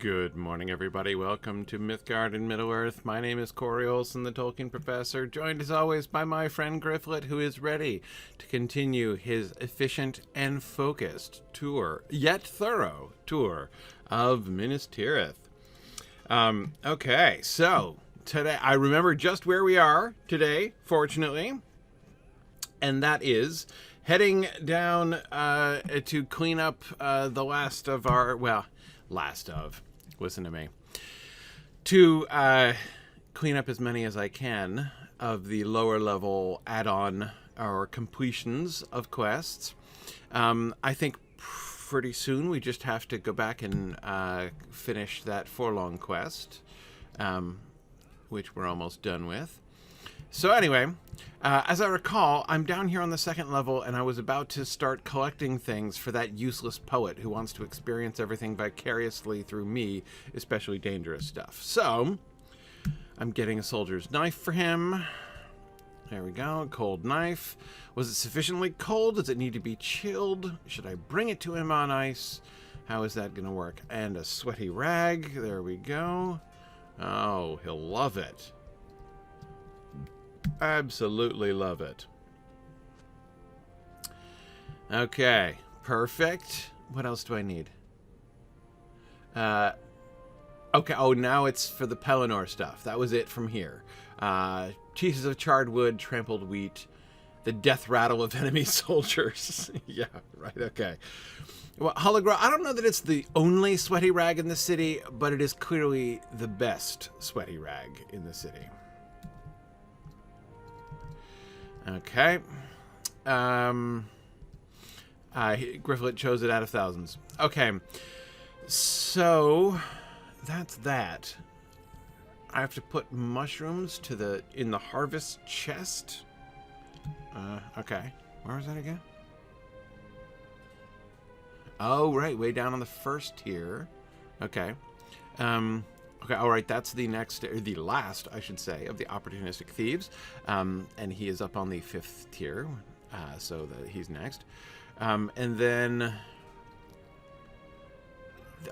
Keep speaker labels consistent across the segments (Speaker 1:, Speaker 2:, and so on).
Speaker 1: Good morning, everybody. Welcome to Mythgard in Middle-earth. My name is Corey Olson, the Tolkien Professor, joined as always by my friend Gryfflet, who is ready to continue his efficient and focused tour, yet thorough tour, of Minas Tirith. Okay, so today, I remember just where we are today, fortunately, and that is heading down to clean up the last of our, listen to me, to clean up as many as I can of the lower level add-on or completions of quests. I think pretty soon we just have to go back and finish that Forlong quest, which we're almost done with. So anyway, as I recall, I'm down here on the second level, and I was about to start collecting things for that useless poet who wants to experience everything vicariously through me, especially dangerous stuff. So, I'm getting a soldier's knife for him. There we go, cold knife. Was it sufficiently cold? Does it need to be chilled? Should I bring it to him on ice? How is that going to work? And a sweaty rag. There we go. Oh, he'll love it. Absolutely love it. Okay, perfect. What else do I need? Okay, oh, now it's for the Pelennor stuff. That was it from here. Pieces of charred wood, trampled wheat, the death rattle of enemy soldiers. Yeah, right, okay. Well, Hologra, I don't know that it's the only sweaty rag in the city, but it is clearly the best sweaty rag in the city. Okay. Gryfflet chose it out of thousands. Okay. So that's that. I have to put mushrooms in the harvest chest. Okay. Where was that again? Oh, right, way down on the first tier. Okay. Okay, all right, that's the next, or the last, I should say, of the opportunistic thieves. And he is up on the 5th tier, so he's next. And then,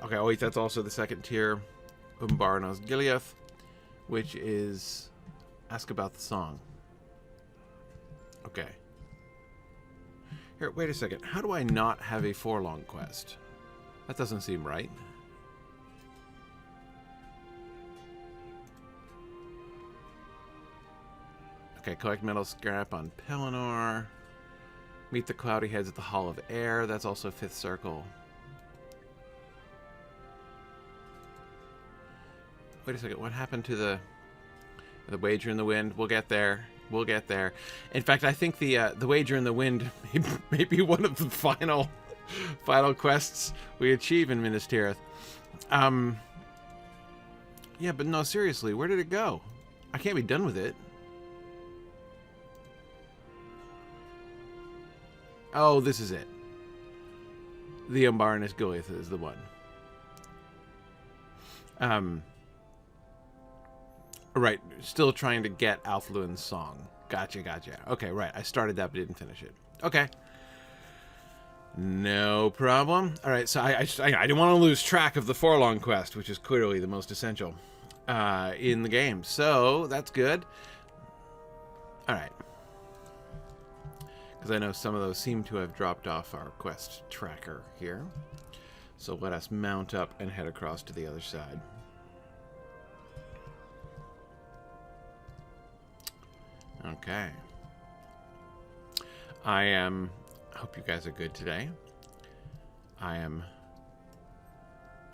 Speaker 1: okay, oh wait, that's also the 2nd tier, Umbarnos Gileath, which is ask about the song. Okay. Here, wait a second. How do I not have a Forlong quest? That doesn't seem right. Okay, collect metal scrap on Pelennor. Meet the Cloudyheads at the Hall of Air. That's also 5th circle. Wait a second. What happened to the Wager in the Wind? We'll get there. We'll get there. In fact, I think the Wager in the Wind may be one of the final quests we achieve in Minas Tirith. Yeah, but no, seriously, where did it go? I can't be done with it. Oh, this is it. The Umbarnos Gileath is the one. Right, still trying to get Authlin song. Gotcha. Okay, right, I started that but didn't finish it. Okay. No problem. All right, so I didn't want to lose track of the Forlong quest, which is clearly the most essential in the game. So, that's good. All right. Because I know some of those seem to have dropped off our quest tracker here. So let us mount up and head across to the other side. Okay. I hope you guys are good today. I am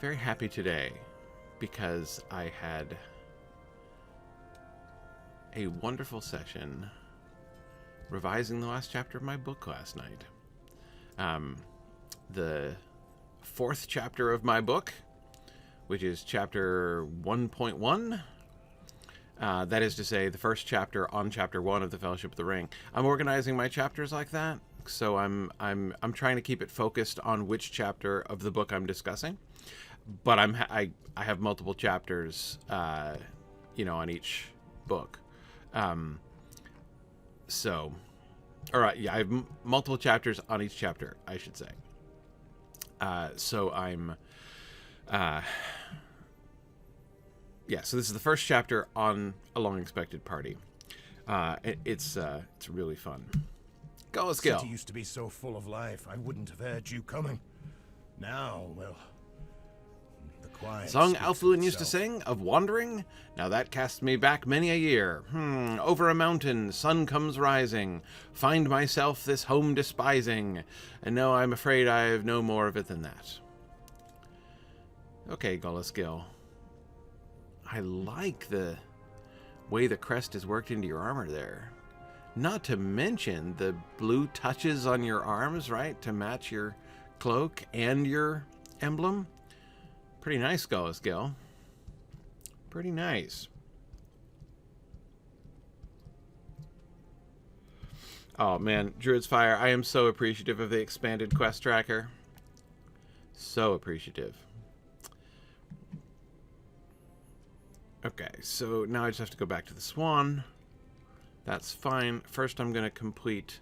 Speaker 1: very happy today because I had a wonderful session revising the last chapter of my book last night. The 4th chapter of my book, which is chapter 1.1. That is to say, the first chapter on chapter 1 of the Fellowship of the Ring. I'm organizing my chapters like that, so I'm trying to keep it focused on which chapter of the book I'm discussing. But I have multiple chapters, on each book. So, all right, yeah, I have multiple chapters on each chapter, I should say. So I'm yeah, so this is the first chapter on A Long Expected Party. It's really fun. Go,
Speaker 2: The
Speaker 1: Skill.
Speaker 2: city used to be so full of life, I wouldn't have heard you coming. Now, well, the quiet
Speaker 1: Song
Speaker 2: speaks for
Speaker 1: Authlin used to
Speaker 2: itself.
Speaker 1: sing, of wandering? Now that casts me back many a year. Over a mountain, sun comes rising. Find myself this home despising. And no, I'm afraid I have no more of it than that. Okay, Golaskill. I like the way the crest is worked into your armor there. Not to mention the blue touches on your arms, right? To match your cloak and your emblem. Pretty nice, Golaskill. Pretty nice. Oh man, Druid's Fire, I am so appreciative of the expanded quest tracker. So appreciative. Okay, so now I just have to go back to the Swan. That's fine. First I'm going to complete...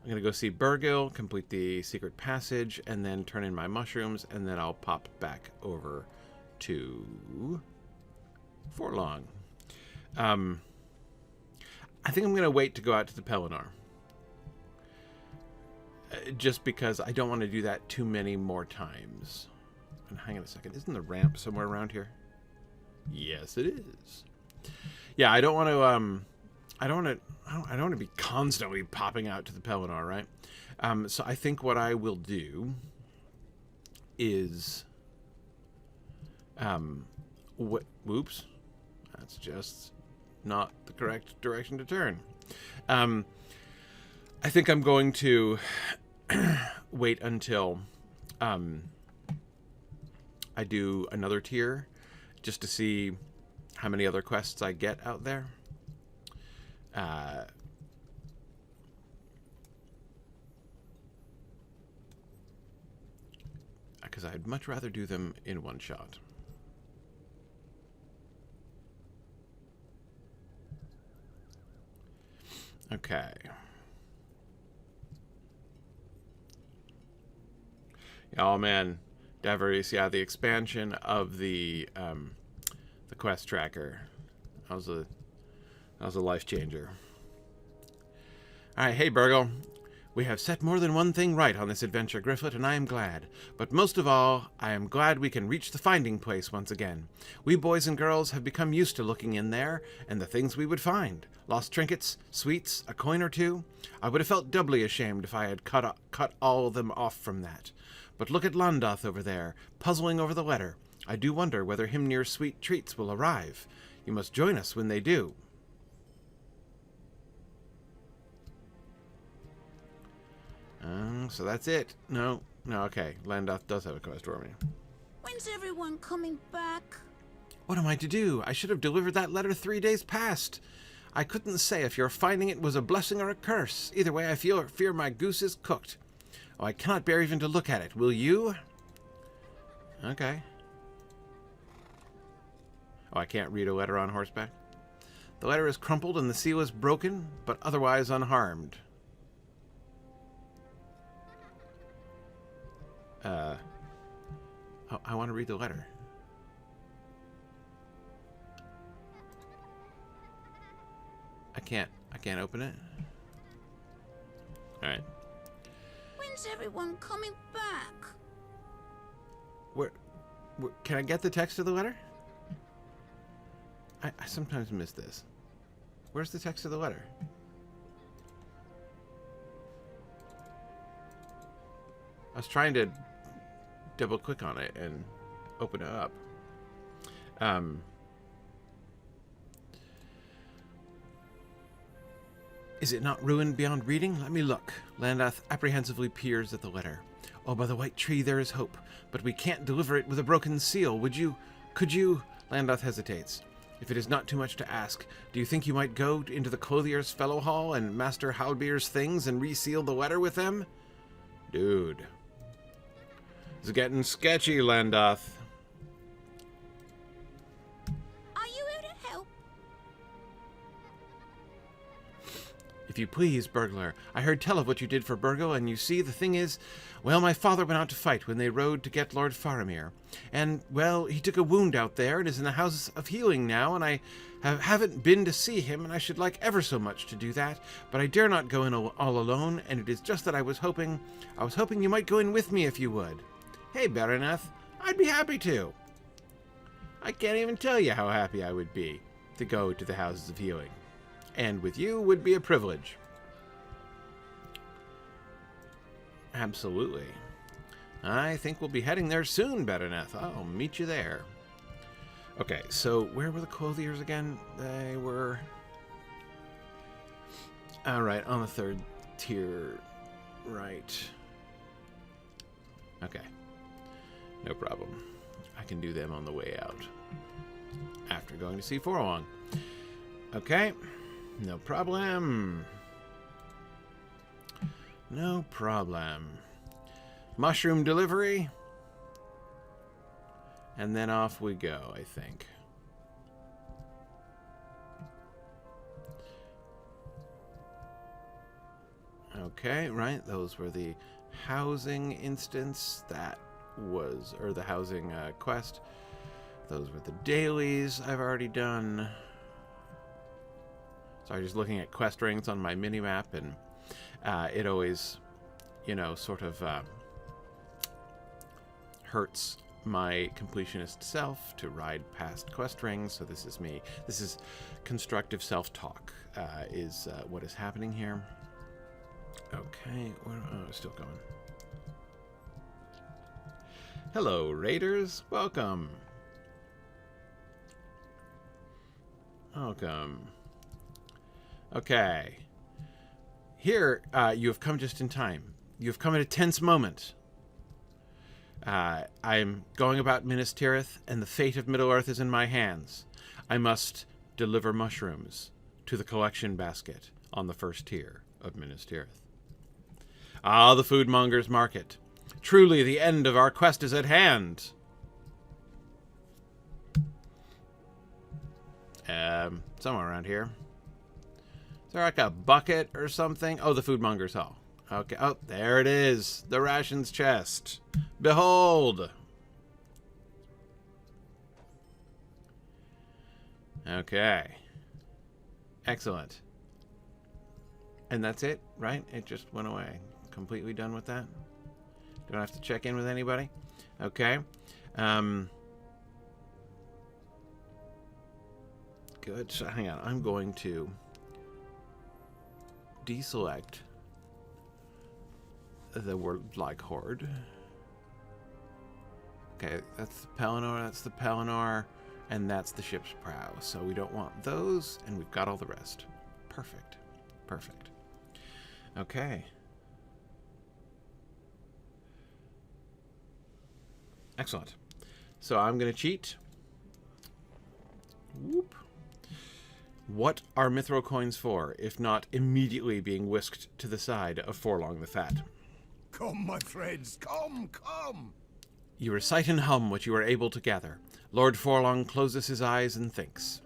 Speaker 1: I'm going to go see Bergil, complete the secret passage, and then turn in my mushrooms, and then I'll pop back over to Forlong. I think I'm going to wait to go out to the Pelennor. Just because I don't want to do that too many more times. And hang on a second. Isn't the ramp somewhere around here? Yes, it is. Yeah, I don't want to... I don't want to be constantly popping out to the Pelennor, right? So I think what I will do is... whoops. That's just not the correct direction to turn. I think I'm going to wait until I do another tier just to see how many other quests I get out there. Because I'd much rather do them in one shot. Okay. Oh man, Davarice, yeah, the expansion of the quest tracker. That was a life changer. All right, hey Bergil. We have set more than one thing right on this adventure, Gryfflet, and I am glad. But most of all, I am glad we can reach the finding place once again. We boys and girls have become used to looking in there, and the things we would find. Lost trinkets, sweets, a coin or two. I would have felt doubly ashamed if I had cut all of them off from that. But look at Landath over there, puzzling over the letter. I do wonder whether Himnir's sweet treats will arrive. You must join us when they do. So that's it. No, okay. Landath does have a quest for me.
Speaker 3: When's everyone coming back?
Speaker 1: What am I to do? I should have delivered that letter 3 days past. I couldn't say if your finding it was a blessing or a curse. Either way, I fear my goose is cooked. Oh, I cannot bear even to look at it. Will you? Okay. Oh, I can't read a letter on horseback? The letter is crumpled and the seal is broken, but otherwise unharmed. I want to read the letter. I can't open it. All right.
Speaker 3: When's everyone coming back?
Speaker 1: Where can I get the text of the letter? I sometimes miss this. Where's the text of the letter? I was trying to double click on it and open it up. Is it not ruined beyond reading? Let me look. Landath apprehensively peers at the letter. Oh, by the white tree there is hope, but we can't deliver it with a broken seal. Could you? Landath hesitates. If it is not too much to ask, do you think you might go into the clothier's fellow hall and Master Halbier's things and reseal the letter with them? Dude. It's getting sketchy, Landath.
Speaker 3: Are you here to help?
Speaker 1: If you please, burglar, I heard tell of what you did for Bergil, and you see, the thing is, well, my father went out to fight when they rode to get Lord Faramir. And, well, he took a wound out there and is in the House of Healing now, and I haven't been to see him, and I should like ever so much to do that, but I dare not go in all alone, and it is just that I was hoping you might go in with me if you would. Hey, Bereneth, I'd be happy to. I can't even tell you how happy I would be to go to the Houses of Healing. And with you would be a privilege. Absolutely. I think we'll be heading there soon, Bereneth. I'll meet you there. Okay, so where were the clothiers again? They were... Alright, on the 3rd tier. Right. Okay. No problem. I can do them on the way out. After going to see Forlong. Okay. No problem. No problem. Mushroom delivery. And then off we go, I think. Okay, right. Those were the housing instance. That was, or the housing quest. Those were the dailies I've already done. So I was just looking at quest rings on my mini-map, and it always, you know, sort of hurts my completionist self to ride past quest rings. So this is me. This is constructive self-talk is what is happening here. Okay, still going. Hello, raiders. Welcome. Welcome. Okay. Here, you have come just in time. You have come at a tense moment. I'm going about Minas Tirith, and the fate of Middle-earth is in my hands. I must deliver mushrooms to the collection basket on the 1st tier of Minas Tirith. Ah, the foodmonger's market. Truly, the end of our quest is at hand. Somewhere around here. Is there like a bucket or something? Oh, the foodmonger's hall. Okay. Oh, there it is. The rations chest. Behold. Okay. Excellent. And that's it, right? It just went away. Completely done with that? Don't have to check in with anybody? Okay. Good. So hang on. I'm going to deselect the word like horde. Okay, that's the Pelennor, that's the Pelennor, and that's the ship's prow. So we don't want those, and we've got all the rest. Perfect. Perfect. Okay. Excellent. So I'm going to cheat. Whoop. What are mithril coins for, if not immediately being whisked to the side of Forlong the Fat?
Speaker 2: Come, my friends, come, come!
Speaker 1: You recite and hum what you are able to gather. Lord Forlong closes his eyes and thinks.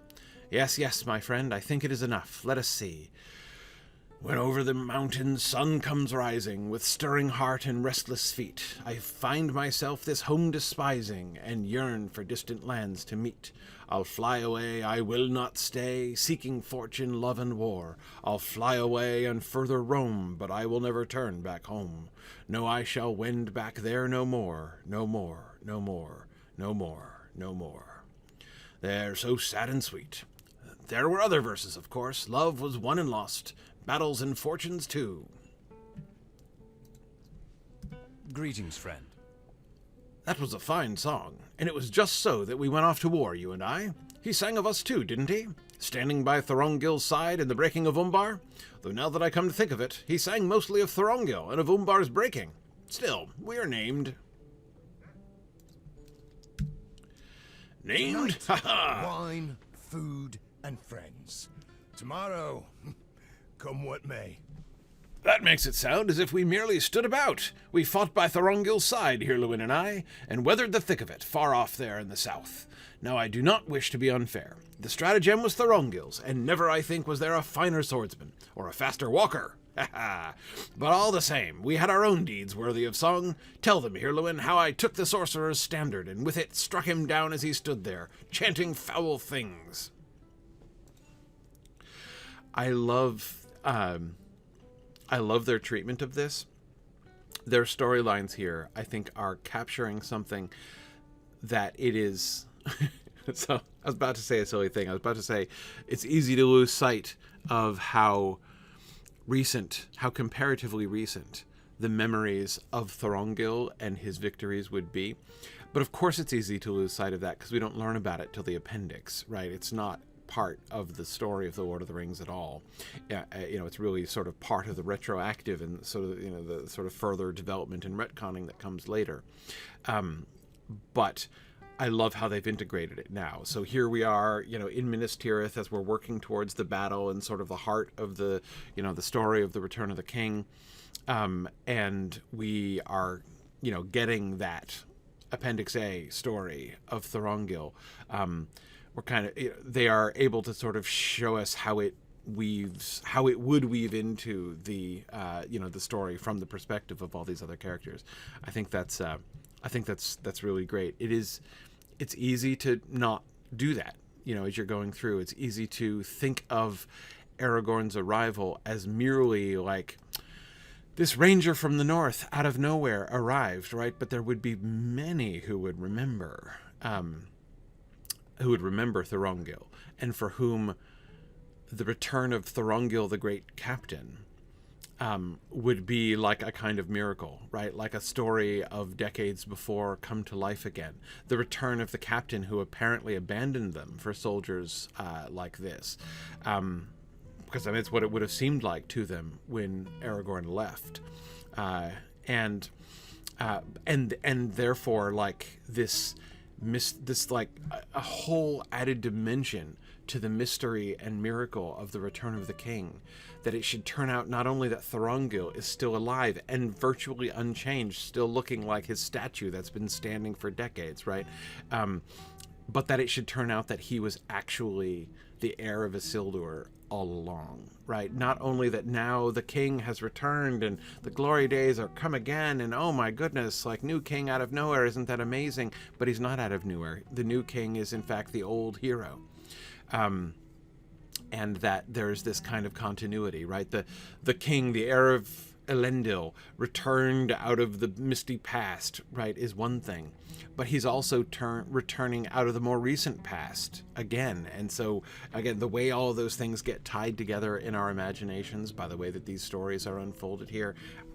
Speaker 1: Yes, yes, my friend, I think it is enough. Let us see. When over the mountains sun comes rising, with stirring heart and restless feet, I find myself this home despising, and yearn for distant lands to meet. I'll fly away, I will not stay, seeking fortune, love, and war. I'll fly away and further roam, but I will never turn back home. No, I shall wend back there no more, no more, no more, no more, no more. They're so sad and sweet. There were other verses, of course. Love was won and lost. Battles and fortunes, too.
Speaker 4: Greetings, friend.
Speaker 1: That was a fine song, and it was just so that we went off to war, you and I. He sang of us too, didn't he? Standing by Thorongil's side in the breaking of Umbar? Though now that I come to think of it, he sang mostly of Thorongil and of Umbar's breaking. Still, we are named. Named?
Speaker 2: Tonight, wine, food, and friends. Tomorrow, come what may.
Speaker 1: That makes it sound as if we merely stood about. We fought by Thorongil's side, Hirluin and I, and weathered the thick of it, far off there in the south. Now I do not wish to be unfair. The stratagem was Thorongil's, and never, I think, was there a finer swordsman, or a faster walker. Ha ha! But all the same, we had our own deeds worthy of song. Tell them, Hirluin, how I took the sorcerer's standard, and with it struck him down as he stood there, chanting foul things. I love their treatment of this. Their storylines here, I think, are capturing something that it is... So, I was about to say a silly thing. I was about to say it's easy to lose sight of how comparatively recent the memories of Thorongil and his victories would be. But of course it's easy to lose sight of that because we don't learn about it till the appendix, right? It's not part of the story of the Lord of the Rings at all. It's really sort of part of the retroactive and sort of, the sort of further development and retconning that comes later. But I love how they've integrated it now. So here we are, in Minas Tirith as we're working towards the battle and sort of the heart of the, the story of the Return of the King. And we are, getting that Appendix A story of Thorongil. We're kind of, they are able to sort of show us how it would weave into the, the story from the perspective of all these other characters. I think that's really great. It's easy to not do that, as you're going through. It's easy to think of Aragorn's arrival as merely like this ranger from the north out of nowhere arrived, right? But there would be many who would remember Thorongil, and for whom the return of Thorongil, the great captain, would be like a kind of miracle, right? Like a story of decades before come to life again. The return of the captain who apparently abandoned them for soldiers like this. Because it's what it would have seemed like to them when Aragorn left. And therefore, like this like a whole added dimension to the mystery and miracle of the Return of the King, that it should turn out not only that Thorongil is still alive and virtually unchanged, still looking like his statue that's been standing for decades, right? But that it should turn out that he was actually the heir of Isildur all along, right? Not only that now the king has returned and the glory days are come again, and oh my goodness, like new king out of nowhere, isn't that amazing? But he's not out of nowhere. The new king is in fact the old hero. And that there's this kind of continuity, right? The king, the heir of Elendil, returned out of the misty past, right, is one thing. But he's also returning out of the more recent past again. And so, again, the way all of those things get tied together in our imaginations by the way that these stories are unfolded here,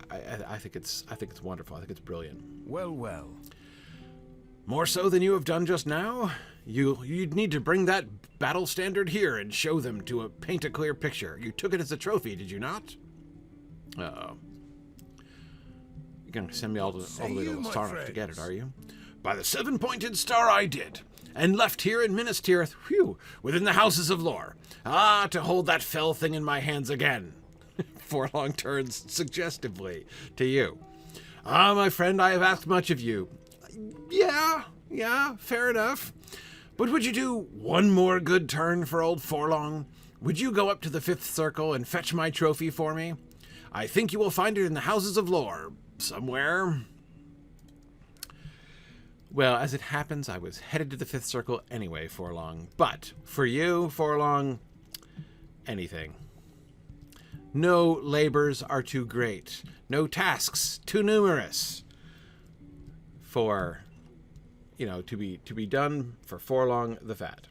Speaker 1: I think it's wonderful. I think it's brilliant.
Speaker 2: Well, well.
Speaker 1: More so than you have done just now? You'd need to bring that battle standard here and show them to paint a clear picture. You took it as a trophy, did you not? Uh-oh. You're going to send me all the way to Starnock to get it, are you? By the seven-pointed star I did, and left here in Minas Tirith, within the houses of lore. Ah, to hold that fell thing in my hands again. Forlong turns suggestively to you. Ah, my friend, I have asked much of you. Yeah, fair enough. But would you do one more good turn for old Forlong? Would you go up to the fifth circle and fetch my trophy for me? I think you will find it in the houses of lore, somewhere. Well, as it happens, I was headed to the fifth circle anyway, Forlong. But for you, Forlong, anything. No labors are too great. No tasks too numerous for, to be done for Forlong the Fat.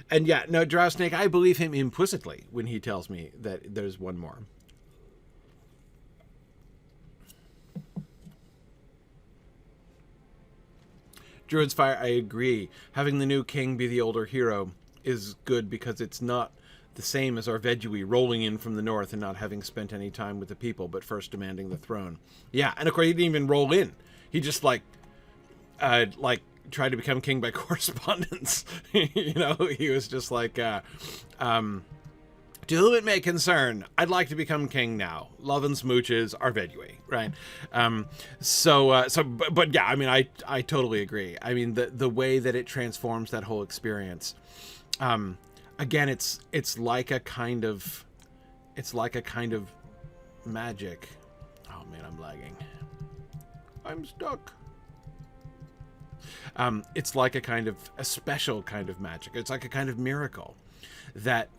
Speaker 1: And yeah, no, Drowsnake, I believe him implicitly when he tells me that there's one more. Druid's Fire, I agree. Having the new king be the older hero is good because it's not the same as our Vedui rolling in from the north and not having spent any time with the people, but first demanding the throne. Yeah, and of course he didn't even roll in. He just tried to become king by correspondence. He was just To whom it may concern, I'd like to become king now. Love and smooches are vedue, right? But yeah, I mean, I totally agree. I mean, the way that it transforms that whole experience. Again, it's like a kind of magic. Oh man, I'm lagging. I'm stuck. It's like a special kind of magic. It's like a kind of miracle that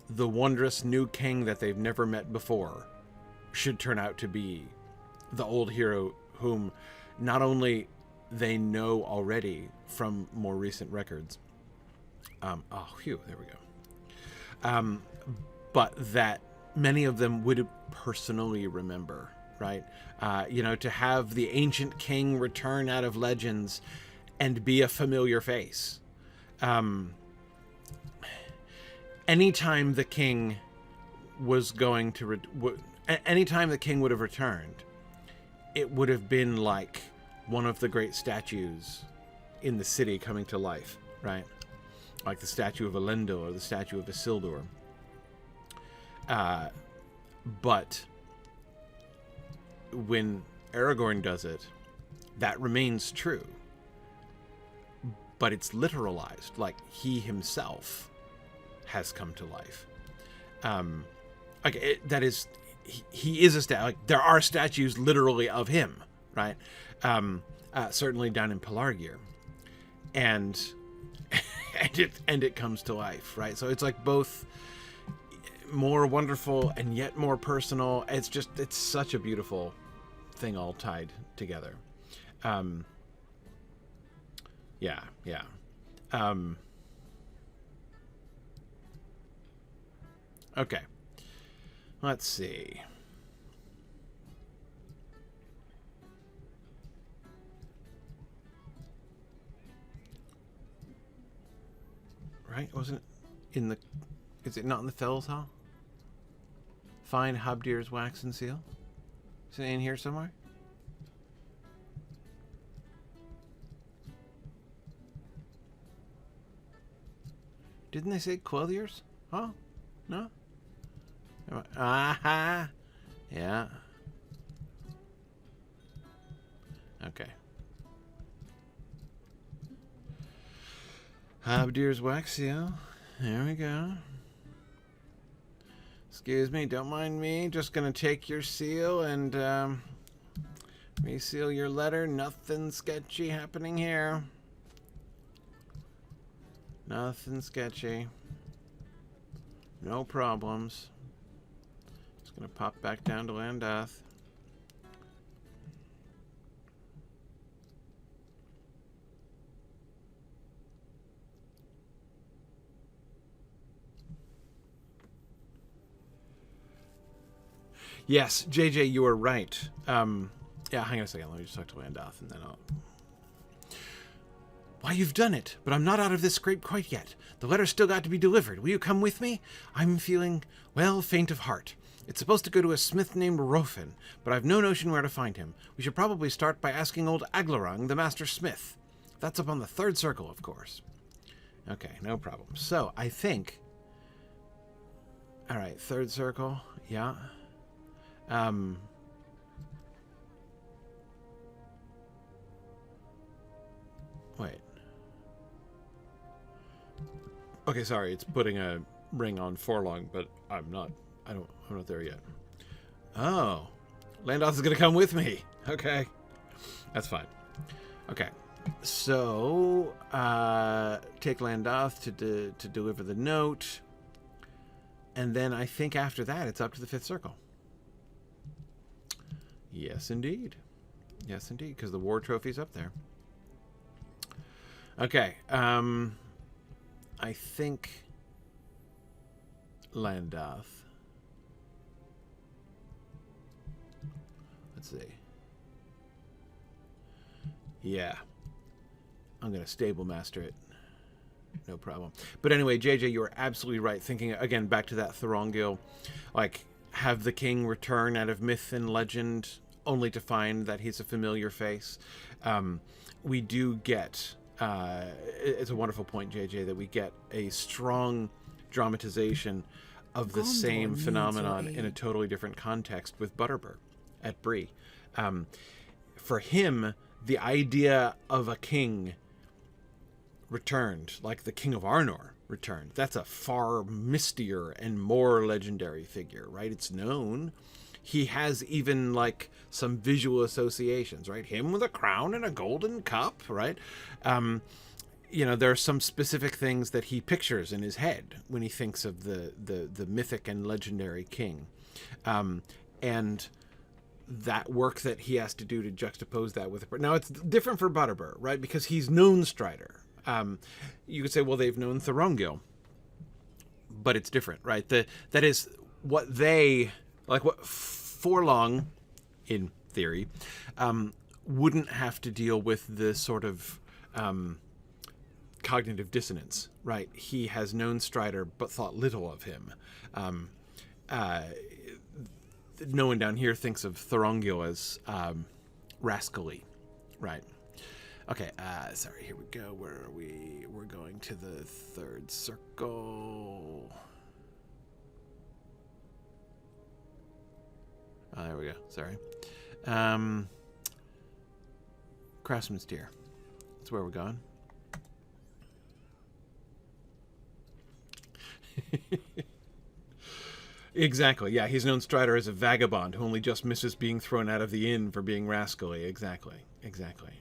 Speaker 1: the wondrous new king that they've never met before should turn out to be the old hero whom not only they know already from more recent records. There we go. But that many of them would personally remember, right? To have the ancient king return out of legends and be a familiar face. Anytime the king was going to... anytime the king would have returned, it would have been like one of the great statues in the city coming to life, right? Like the statue of Elendil or the statue of Isildur. But when Aragorn does it, that remains true. But it's literalized, like he himself has come to life. He is a statue. Like, there are statues literally of him, right? Certainly down in Pelargir, and it comes to life, right? So it's like both more wonderful and yet more personal. It's such a beautiful thing all tied together. Yeah. Okay. Let's see. Right? Wasn't it in the... Is it not in the Fells Hall? Find Habdir's wax and seal? Is it in here somewhere? Didn't they say Quelliers? Oh, no? Aha! Yeah. Okay. Habdir's wax seal. There we go. Excuse me, don't mind me. Just gonna take your seal and reseal your letter. Nothing sketchy happening here. Nothing sketchy. No problems. Just gonna pop back down to Landath. Yes, JJ, you are right. Yeah, hang on a second. Let me just talk to Landath and then I'll... Why, you've done it, but I'm not out of this scrape quite yet. The letter's still got to be delivered. Will you come with me? I'm feeling, well, faint of heart. It's supposed to go to a smith named Rhofin, but I've no notion where to find him. We should probably start by asking old Aglarung, the master smith. That's up on the third circle, of course. Okay, no problem. So, I think... Alright, third circle. Yeah. Wait. Okay, sorry, it's putting a ring on Forlong, but I'm not there yet. Oh. Landath is gonna come with me. Okay. That's fine. Okay. So, take Landath to deliver the note. And then I think after that, it's up to the fifth circle. Yes, indeed. Yes, indeed, because the war trophy's up there. Okay, I think Landath. Let's see. Yeah. I'm going to stable master it. No problem. But anyway, JJ, you are absolutely right. Thinking, again, back to that Thorongil, like, have the king return out of myth and legend only to find that he's a familiar face. We do get... it's a wonderful point, JJ, that we get a strong dramatization of the
Speaker 5: Gondor
Speaker 1: same
Speaker 5: needs
Speaker 1: phenomenon
Speaker 5: your
Speaker 1: in a
Speaker 5: aid.
Speaker 1: totally different context with Butterbur at Bree. For him, the idea of a king returned, like the King of Arnor returned. That's a far mistier and more legendary figure, right? It's known. He has even like some visual associations, right? Him with a crown and a golden cup, right? You know, there are some specific things that he pictures in his head when he thinks of the mythic and legendary king. And that work that he has to do to juxtapose that with now it's different for Butterbur, right? Because he's known Strider. You could say, well, they've known Thorongil, but it's different, right? That is what they like. What Forlong, in theory, wouldn't have to deal with the sort of cognitive dissonance, right? He has known Strider but thought little of him. No one down here thinks of Thorongil as rascally, right? Okay, sorry, here we go. Where are we? We're going to the third circle. Oh, there we go. Sorry. Craftsman's Tier. That's where we're going. Exactly. Yeah, he's known Strider as a vagabond who only just misses being thrown out of the inn for being rascally. Exactly. Exactly.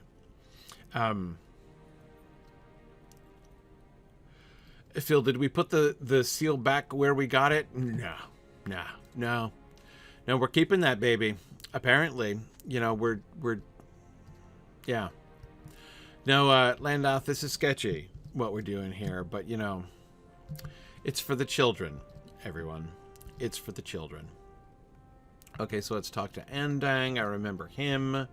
Speaker 1: Phil, did we put the seal back where we got it? No, we're keeping that baby. Apparently, you know, we're yeah. No, Landath, this is sketchy what we're doing here, but you know, it's for the children, everyone. It's for the children. Okay, so let's talk to Andang. I remember him.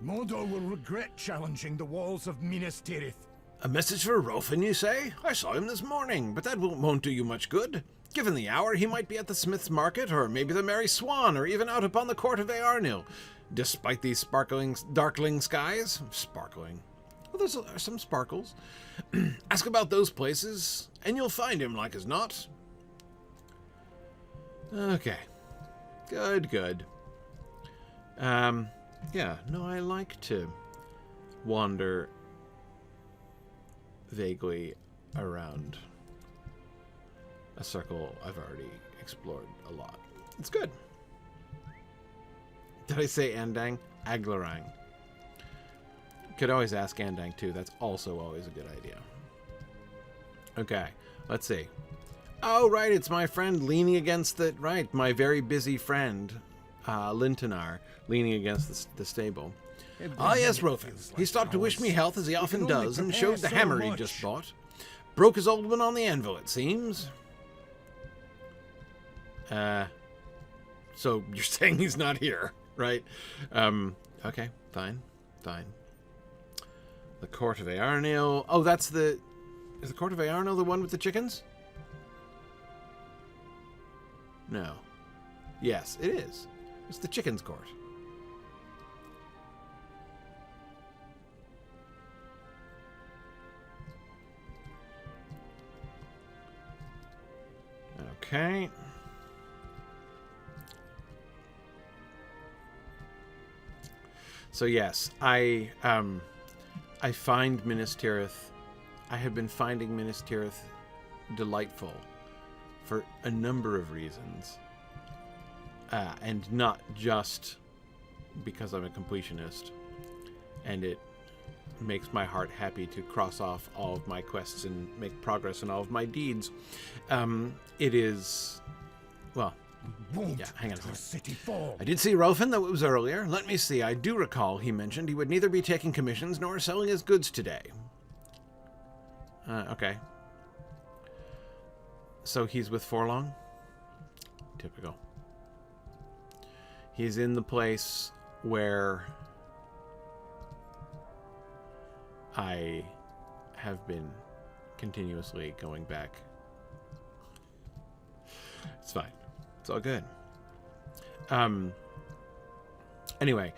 Speaker 2: Mordor will regret challenging the walls of Minas Tirith.
Speaker 1: A message for Rhofin, you say? I saw him this morning, but that won't do you much good. Given the hour, he might be at the Smith's Market, or maybe the Merry Swan, or even out upon the court of Earnil. Despite these darkling skies. Sparkling. Well, there's some sparkles. Ask about those places, and you'll find him, like as not. Okay. Good. Yeah, no, I like to wander vaguely around a circle I've already explored a lot. It's good. Did I say Andang? Aglarang. Could always ask Andang too. That's also always a good idea. Okay, let's see. Oh, right, it's my friend leaning against the... Right, my very busy friend, Lintenar, leaning against the stable. Ah, yes, Rhofin. He stopped to wish me health, as he often does, and showed the hammer he just bought. Broke his old one on the anvil, it seems. So you're saying he's not here, right? Okay, fine. The Court of Earnil. Oh, that's the... Is the Court of Earnil the one with the chickens? No. Yes, it is. It's the Chickens Court. Okay. So yes, I find Minas Tirith. I have been finding Minas Tirith delightful for a number of reasons, and not just because I'm a completionist, and it makes my heart happy to cross off all of my quests and make progress in all of my deeds. It is, well, yeah, hang on a second. I did see Rhofin, though it was earlier. Let me see, I do recall he mentioned he would neither be taking commissions nor selling his goods today. Okay. So he's with Forlong? Typical. He's in the place where I have been continuously going back. It's fine. It's all good. Anyway,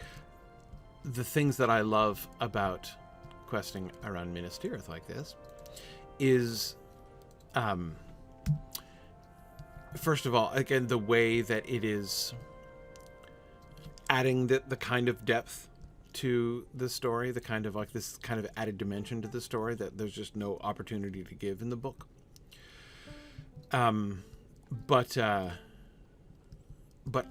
Speaker 1: the things that I love about questing around Minas Tirith like this is, first of all, again, the way that it is adding the kind of depth to the story, the kind of like this kind of added dimension to the story that there's just no opportunity to give in the book. But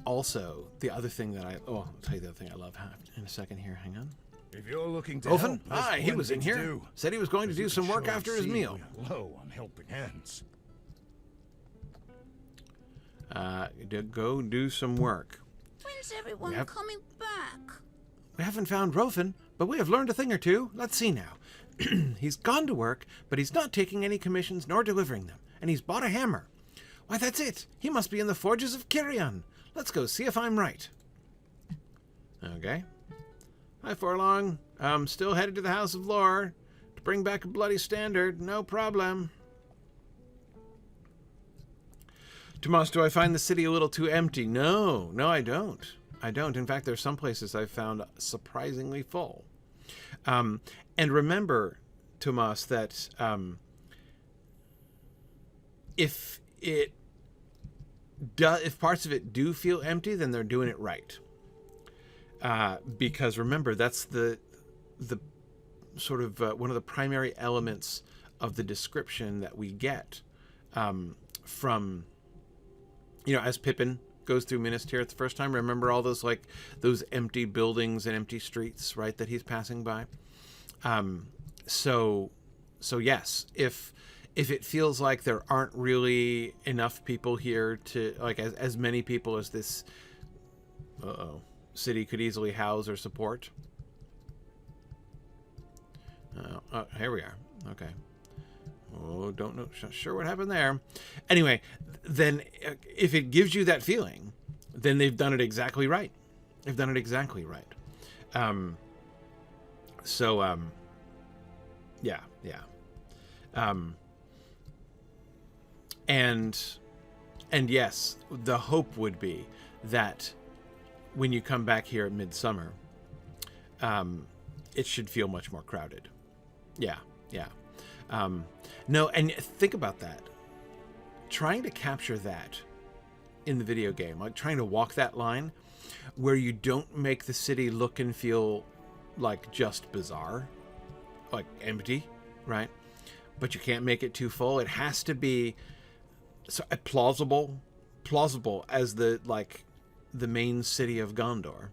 Speaker 1: also the other thing that I'll tell you the other thing I love in a second here. Hang on.
Speaker 2: If you're looking to
Speaker 1: Rhofin?
Speaker 2: help,
Speaker 1: Hi, he was in
Speaker 2: plenty to
Speaker 1: here.
Speaker 2: do.
Speaker 1: Said he was going to
Speaker 2: As
Speaker 1: do
Speaker 2: you
Speaker 1: some
Speaker 2: can
Speaker 1: work
Speaker 2: surely
Speaker 1: after his
Speaker 2: see,
Speaker 1: meal.
Speaker 2: we're low on helping hands.
Speaker 1: Go do some work.
Speaker 3: When's everyone coming back?
Speaker 1: We haven't found Rhofin, but we have learned a thing or two. Let's see now. He's gone to work, but he's not taking any commissions nor delivering them. And he's bought a hammer. Why, that's it. He must be in the Forges of Cirion. Let's go see if I'm right. Okay. Hi, Forlong. I'm still headed to the House of Lore to bring back a bloody standard. No problem. Tomas, do I find the city a little too empty? No, I don't. In fact, there's some places I've found surprisingly full. And remember, Tomas, that if parts of it do feel empty, then they're doing it right. Because remember, that's the sort of one of the primary elements of the description that we get from, as Pippin goes through Minas Tirith the first time. Remember all those those empty buildings and empty streets, right, that he's passing by. So yes, if it feels like there aren't really enough people here to as many people as this city could easily house or support. Here we are. Okay. Oh, don't know sure what happened there. Anyway, then if it gives you that feeling, then they've done it exactly right. They've done it exactly right. Yeah. And yes, the hope would be that when you come back here at midsummer, it should feel much more crowded. Yeah. No, and think about that. Trying to capture that in the video game, like trying to walk that line where you don't make the city look and feel like just bizarre, like empty, right? But you can't make it too full. It has to be plausible as the main city of Gondor,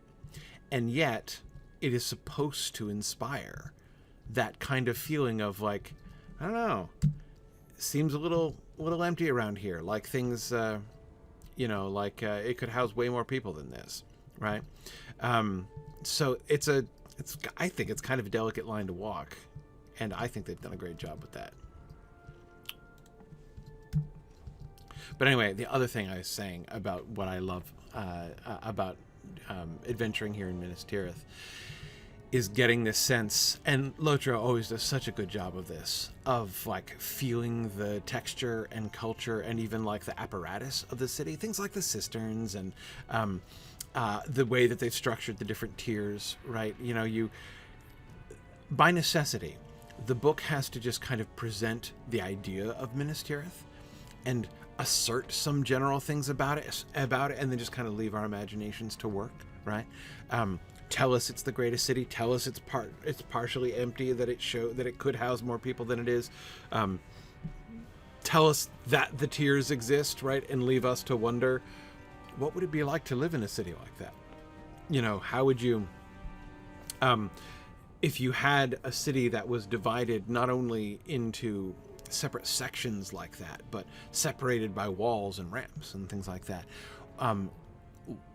Speaker 1: and yet it is supposed to inspire that kind of feeling of I don't know, seems a little empty around here, like things it could house way more people than this, right? So I think it's kind of a delicate line to walk, and I think they've done a great job with that. But anyway, the other thing I was saying about what I love about adventuring here in Minas Tirith is getting this sense, and Lotro always does such a good job of this, of feeling the texture and culture and even the apparatus of the city, things like the cisterns and the way that they've structured the different tiers, right? You by necessity, the book has to just kind of present the idea of Minas Tirith and assert some general things about it, and then just kind of leave our imaginations to work, right? Tell us it's the greatest city. Tell us it's partially empty, that it could house more people than it is. Tell us that the tiers exist, right? And leave us to wonder, what would it be like to live in a city like that? How would you, if you had a city that was divided not only into separate sections like that, but separated by walls and ramps and things like that,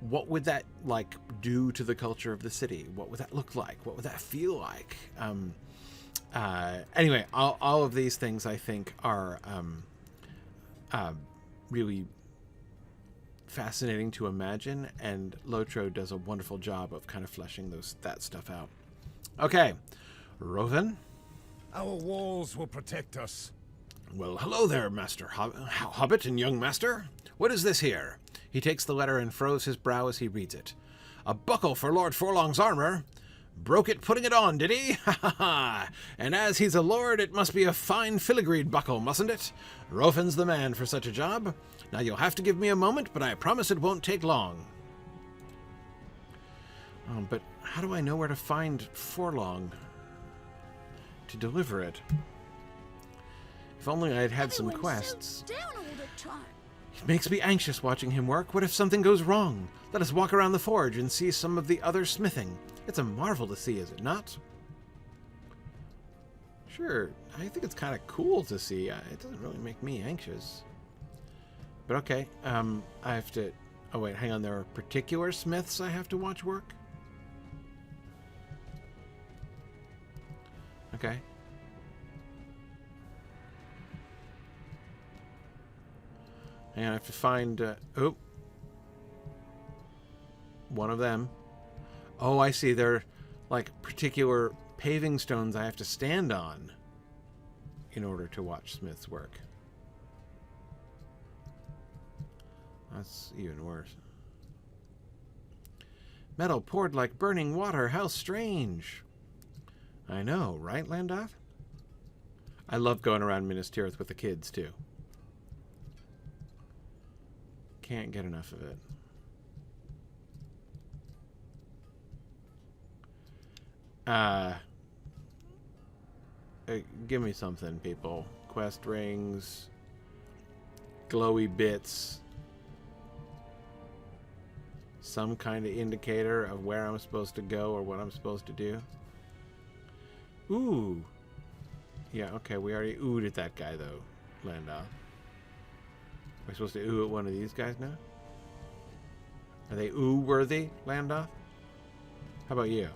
Speaker 1: what would that do to the culture of the city? What would that look like? What would that feel like? Anyway, all of these things I think are really fascinating to imagine, and Lotro does a wonderful job of kind of fleshing that stuff out. Okay, Rhofin.
Speaker 2: Our walls will protect us.
Speaker 1: Well, hello there, Master Hobbit and young master. What is this here? He takes the letter and furrows his brow as he reads it. A buckle for Lord Forlong's armor. Broke it putting it on, did he? Ha ha ha! And as he's a lord, it must be a fine filigreed buckle, mustn't it? Rhofin's the man for such a job. Now you'll have to give me a moment, but I promise it won't take long. Oh, but how do I know where to find Forlong to deliver it? If only I had had some quests.
Speaker 3: So down all the time.
Speaker 1: It makes me anxious watching him work. What if something goes wrong? Let us walk around the forge and see some of the other smithing. It's a marvel to see, is it not? Sure, I think it's kind of cool to see. It doesn't really make me anxious. But okay, I have to... Oh wait, hang on, there are particular smiths I have to watch work? Okay. And I have to find... oh. One of them. Oh, I see. They're like particular paving stones I have to stand on in order to watch Smith's work. That's even worse. Metal poured like burning water. How strange. I know, right, Landath? I love going around Minas Tirith with the kids, too. Can't get enough of it. Give me something, people. Quest rings, glowy bits, some kind of indicator of where I'm supposed to go or what I'm supposed to do. Ooh. Yeah, okay, we already oohed at that guy, though, Landath. We're supposed to ooh at one of these guys now? Are they ooh-worthy, Landath? How about you?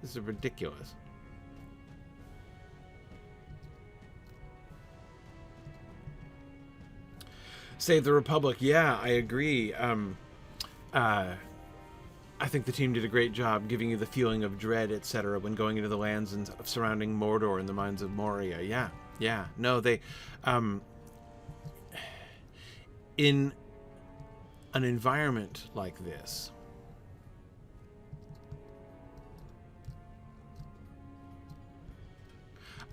Speaker 1: This is ridiculous. Save the Republic. Yeah, I agree. I think the team did a great job giving you the feeling of dread, etc. when going into the lands and surrounding Mordor and the mines of Moria. Yeah, yeah. No, they... in an environment like this...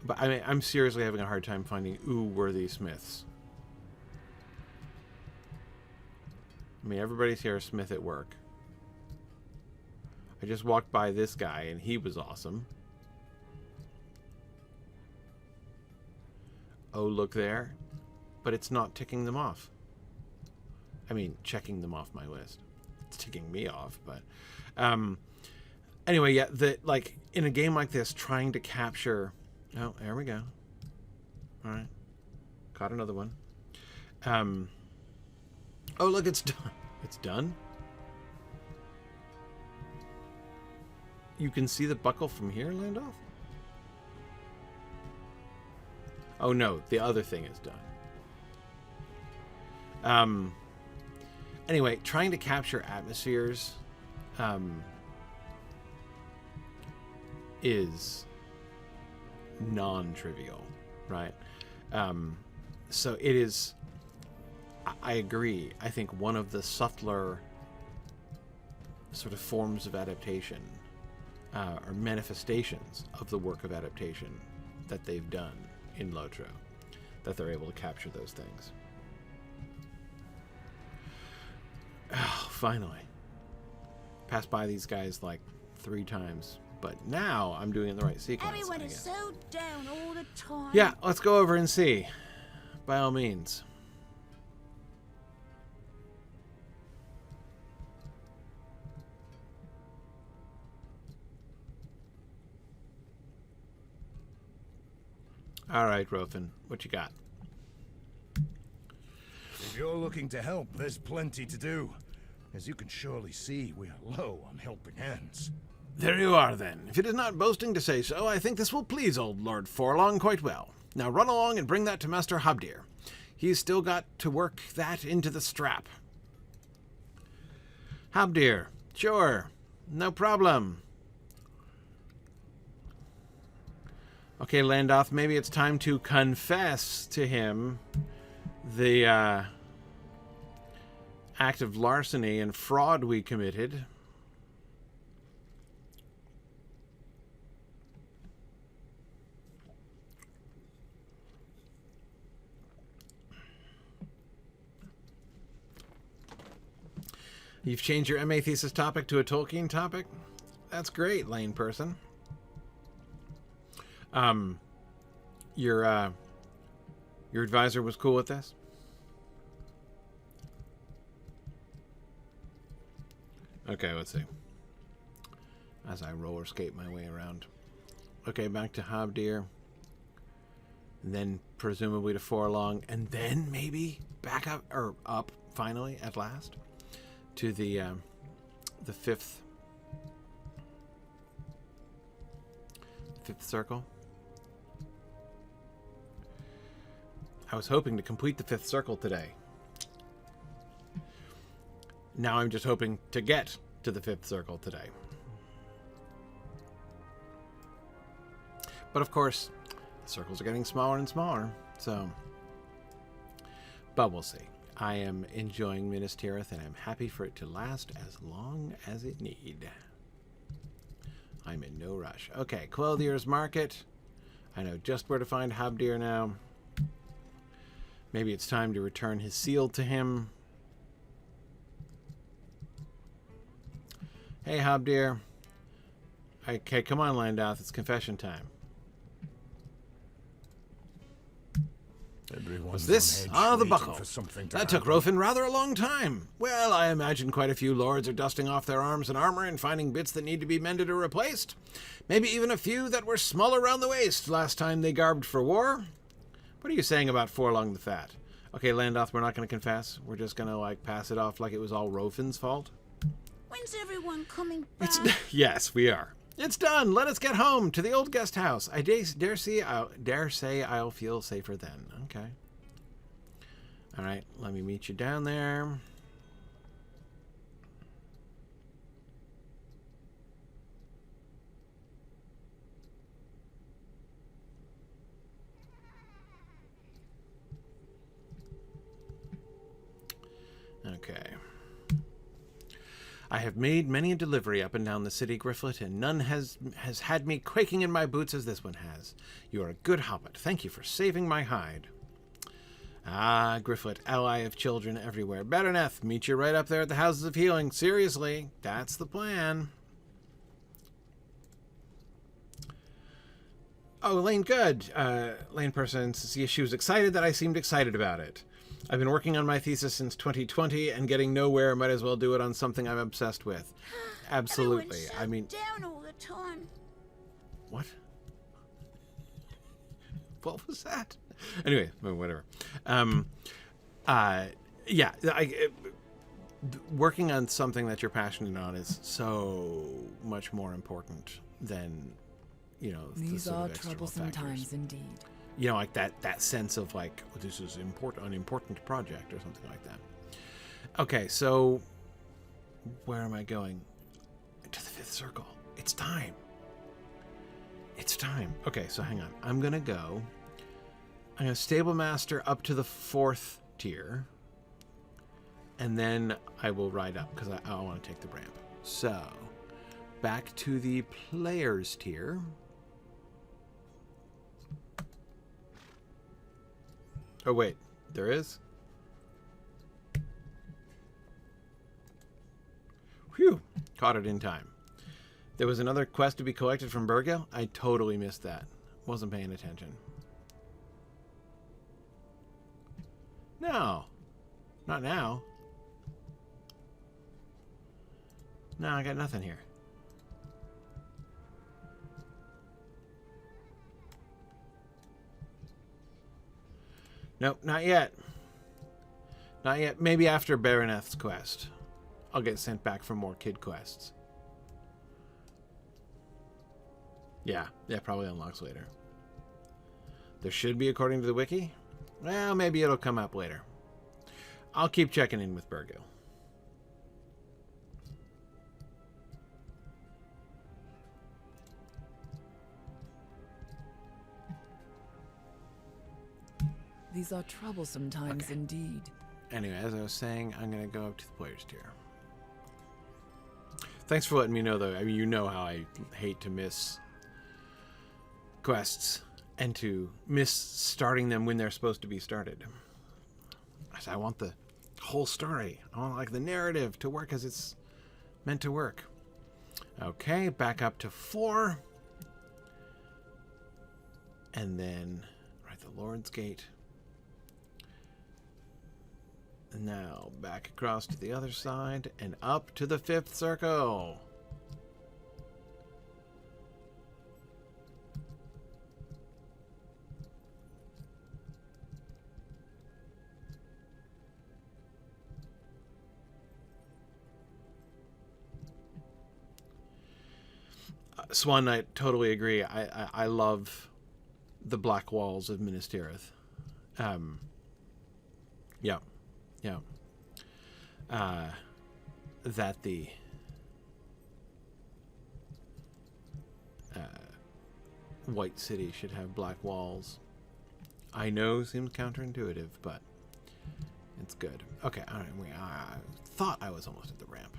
Speaker 1: But I mean, I'm seriously having a hard time finding ooh-worthy smiths. I mean, everybody's here a smith at work. I just walked by this guy, and he was awesome. Oh, look there. But it's not ticking them off. I mean, checking them off my list. It's ticking me off, but... anyway, yeah, like, in a game like this, trying to capture... Oh, there we go. All right. Caught another one. Oh, look, it's done. It's done? You can see the buckle from here, Landath? Oh, no. The other thing is done. Anyway, trying to capture atmospheres is... non-trivial, right? So it is, I agree, I think one of the subtler sort of forms of adaptation or manifestations of the work of adaptation that they've done in Lotro, that they're able to capture those things. Oh, finally. Passed by these guys like 3 times. But now I'm doing it in the right sequence.
Speaker 3: Everyone is so down all the time.
Speaker 1: Yeah, let's go over and see. By all means. All right, Rhofin, what you got?
Speaker 2: If you're looking to help, there's plenty to do. As you can surely see, we are low on helping hands.
Speaker 1: There you are, then. If it is not boasting to say so, I think this will please old Lord Forlong quite well. Now run along and bring that to Master Habdir. He's still got to work that into the strap. Habdir, sure. No problem. Okay, Landath, maybe it's time to confess to him the act of larceny and fraud we committed. You've changed your MA thesis topic to a Tolkien topic? That's great, lane person. Your advisor was cool with this? Okay, let's see. As I roller skate my way around. Okay, back to Habdir. Then presumably to Forlong, and then maybe back up, or up, finally, at last, to the fifth circle. I was hoping to complete the fifth circle today. Now I'm just hoping to get to the fifth circle today. But of course, the circles are getting smaller and smaller, so... But we'll see. I am enjoying Minas Tirith, and I'm happy for it to last as long as it need. I'm in no rush. Okay, Quel'Thir's Market. I know just where to find Habdir now. Maybe it's time to return his seal to him. Hey, Habdir. Okay, come on, Landath. It's confession time.
Speaker 2: Everyone's
Speaker 1: This?
Speaker 2: on edge,
Speaker 1: Ah, the
Speaker 2: waiting
Speaker 1: buckle.
Speaker 2: for something to
Speaker 1: That took
Speaker 2: happen.
Speaker 1: Rhofin rather a long time. Well, I imagine quite a few lords are dusting off their arms and armor and finding bits that need to be mended or replaced. Maybe even a few that were small around the waist last time they garbed for war. What are you saying about Forlong the Fat? Okay, Landath, we're not going to confess. We're just going to, like, pass it off like it was all Rhofin's fault.
Speaker 3: When's everyone coming back?
Speaker 1: Yes, we are. It's done. Let us get home to the Old Guesthouse. I dare say I'll feel safer then. Okay. All right, let me meet you down there. Okay. I have made many a delivery up and down the city, Gryfflet, and none has had me quaking in my boots as this one has. You are a good hobbit. Thank you for saving my hide. Ah, Gryfflet, ally of children everywhere. Bereneth, meet you right up there at the Houses of Healing. Seriously, that's the plan. Oh, Lane, good. Lane person, see, she was excited that I seemed excited about it. I've been working on my thesis since 2020 and getting nowhere. Might as well do it on something I'm obsessed with. Absolutely.
Speaker 3: Everyone's
Speaker 1: I mean,
Speaker 3: down all the time.
Speaker 1: what? What was that? Anyway, whatever. Yeah, working on something that you're passionate on is so much more important than, you know,
Speaker 5: These
Speaker 1: sort
Speaker 5: are
Speaker 1: of external
Speaker 5: troublesome
Speaker 1: factors.
Speaker 5: times indeed.
Speaker 1: You know, like that sense of like, oh, this is an important project or something like that. Okay, so where am I going? To the fifth circle. It's time. It's time. Okay, so hang on. I'm going to stable master up to the 4th tier. And then I will ride up because I want to take the ramp. So, back to the players tier. Oh, wait. There is? Whew. Caught it in time. There was another quest to be collected from Bergil. I totally missed that. Wasn't paying attention. No. Not now. No, I got nothing here. Nope, not yet. Not yet. Maybe after Bereneth's quest. I'll get sent back for more kid quests. Yeah, probably unlocks later. There should be, according to the wiki. Well, maybe it'll come up later. I'll keep checking in with Bergil.
Speaker 5: These are troublesome times
Speaker 1: Okay.
Speaker 5: indeed.
Speaker 1: Anyway, as I was saying, I'm going to go up to the players tier. Thanks for letting me know, though. I mean, you know how I hate to miss quests and to miss starting them when they're supposed to be started. I want the whole story. I want like the narrative to work as it's meant to work. Okay, back up to 4. And then right the Lord's Gate. And now back across to the other side and up to the 5th circle. Swan Knight, totally agree. I love the black walls of Minas Tirith. Yeah. That the White City should have black walls. I know seems counterintuitive, but it's good. Okay, all right. I thought I was almost at the ramp.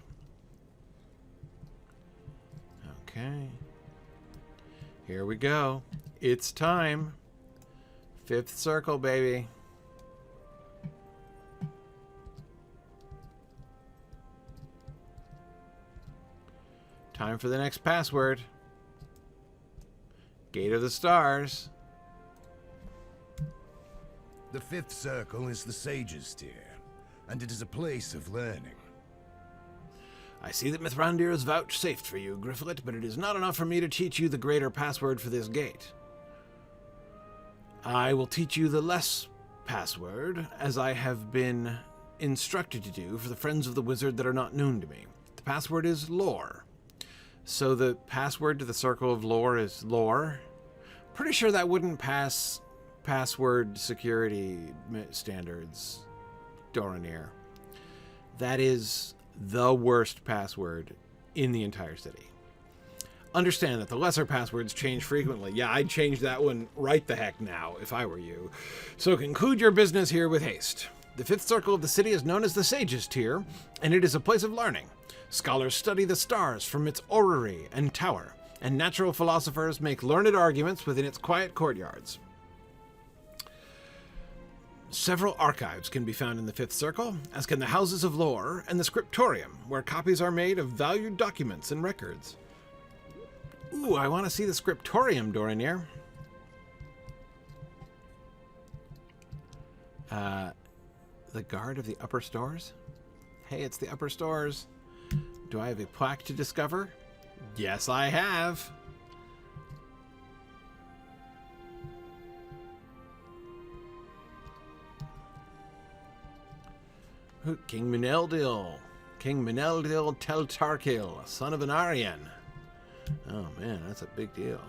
Speaker 1: Okay. Here we go. It's time. 5th circle, baby. Time for the next password. Gate of the Stars.
Speaker 2: The 5th circle is the Sage's Tier, and it is a place of learning.
Speaker 1: I see that Mithrandir is vouchsafed for you, Gryfflet, but it is not enough for me to teach you the greater password for this gate. I will teach you the less password, as I have been instructed to do for the friends of the wizard that are not known to me. The password is lore. So the password to the Circle of Lore is lore. Pretty sure that wouldn't pass password security standards, Doranir. That is the worst password in the entire city. Understand that the lesser passwords change frequently. Yeah, I'd change that one right the heck now if I were you. So conclude your business here with haste. The 5th circle of the city is known as the Sage's Tier, and it is a place of learning. Scholars study the stars from its orrery and tower, and natural philosophers make learned arguments within its quiet courtyards. Several archives can be found in the 5th circle, as can the Houses of Lore and the Scriptorium, where copies are made of valued documents and records. Ooh, I want to see the Scriptorium, Doranir. The Guard of the Upper Stores? Hey, it's the Upper Stores. Do I have a plaque to discover? Yes, I have. King Meneldil. King Meneldil Teltarkil, son of an Aryan. Oh man, that's a big deal.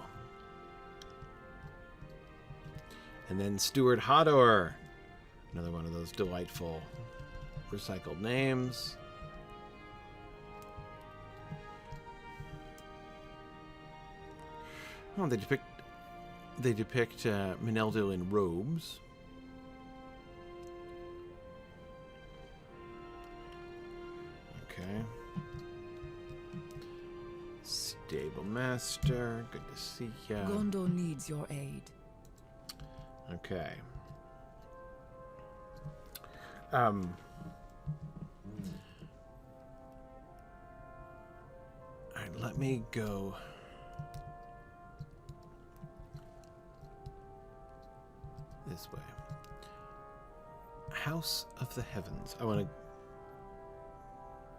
Speaker 1: And then Steward Hodor. Another one of those delightful recycled names. Oh, they depict Meneldil in robes. Okay. Stable Master, good to see ya.
Speaker 5: Gondor needs your aid.
Speaker 1: Okay. Alright, let me go. This way. House of the Heavens. I want to...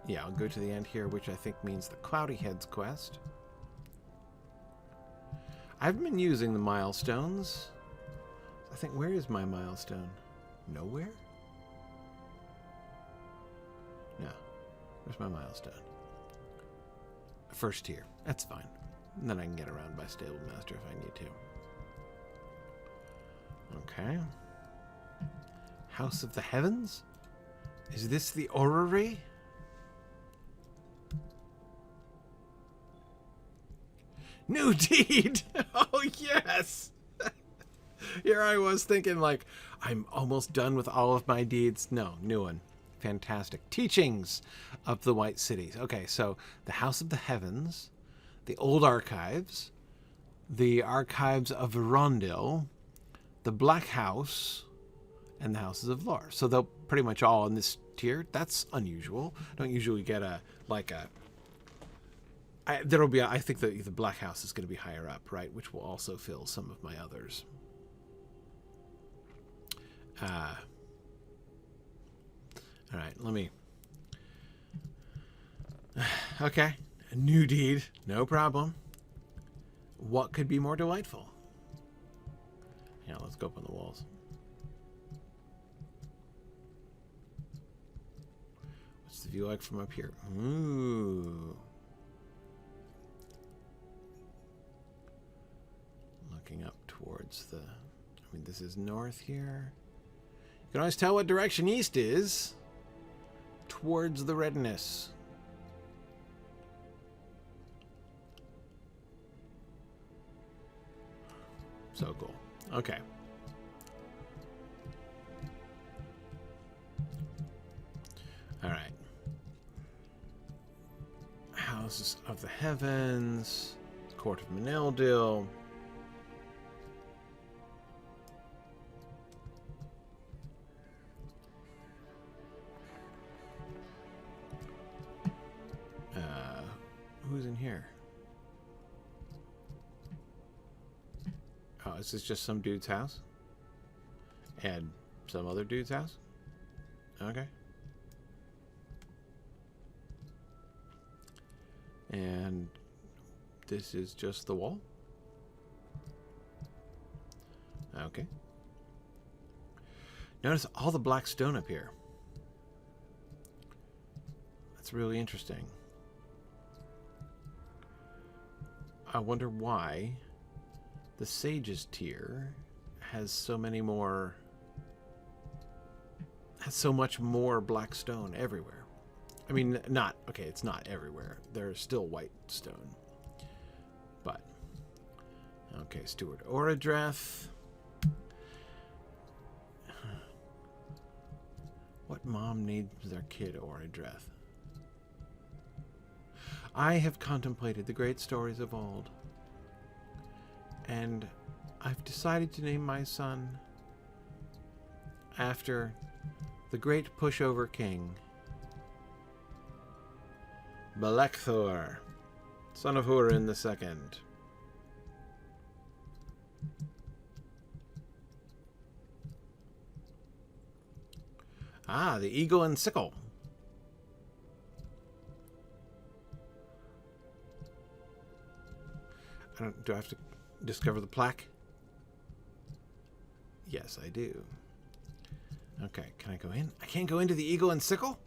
Speaker 1: Yeah, I'll go to the end here, which I think means the Cloudyhead's quest. I've been using the milestones. I think, where is my milestone? Nowhere? No. Where's my milestone? First tier. That's fine. And then I can get around by Stable Master if I need to. Okay. House of the Heavens? Is this the orrery? New deed! Oh, yes! Here I was thinking, like, I'm almost done with all of my deeds. No, new one. Fantastic. Teachings of the White Cities. Okay, so the House of the Heavens, the Old Archives, the Archives of Verondil, the Black House, and the Houses of Lore. So they'll pretty much all in this tier. That's unusual. Don't usually get I think the Black House is going to be higher up, right? Which will also fill some of my others. All right, let me... Okay, a new deed, no problem. What could be more delightful? Yeah, let's go up on the walls. What's the view like from up here? Ooh. Looking up towards the... I mean, this is north here. You can always tell what direction east is. Towards the redness. So cool. Okay. All right. Houses of the Heavens. Court of Menildil. Who's in here? Oh, is this just some dude's house? And some other dude's house? Okay. And this is just the wall? Okay. Notice all the black stone up here. That's really interesting. I wonder why the Sages tier has so many more... has so much more black stone everywhere. I mean, not... Okay, it's not everywhere. There's still white stone. But... Okay, Steward Oradreth. What mom needs their kid Oradreth? I have contemplated the great stories of old, and I've decided to name my son after the great pushover king, Belekthor, son of Hurin II. Ah, the eagle and sickle. Do I have to discover the plaque? Yes, I do. Okay, can I go in? I can't go into the eagle and sickle?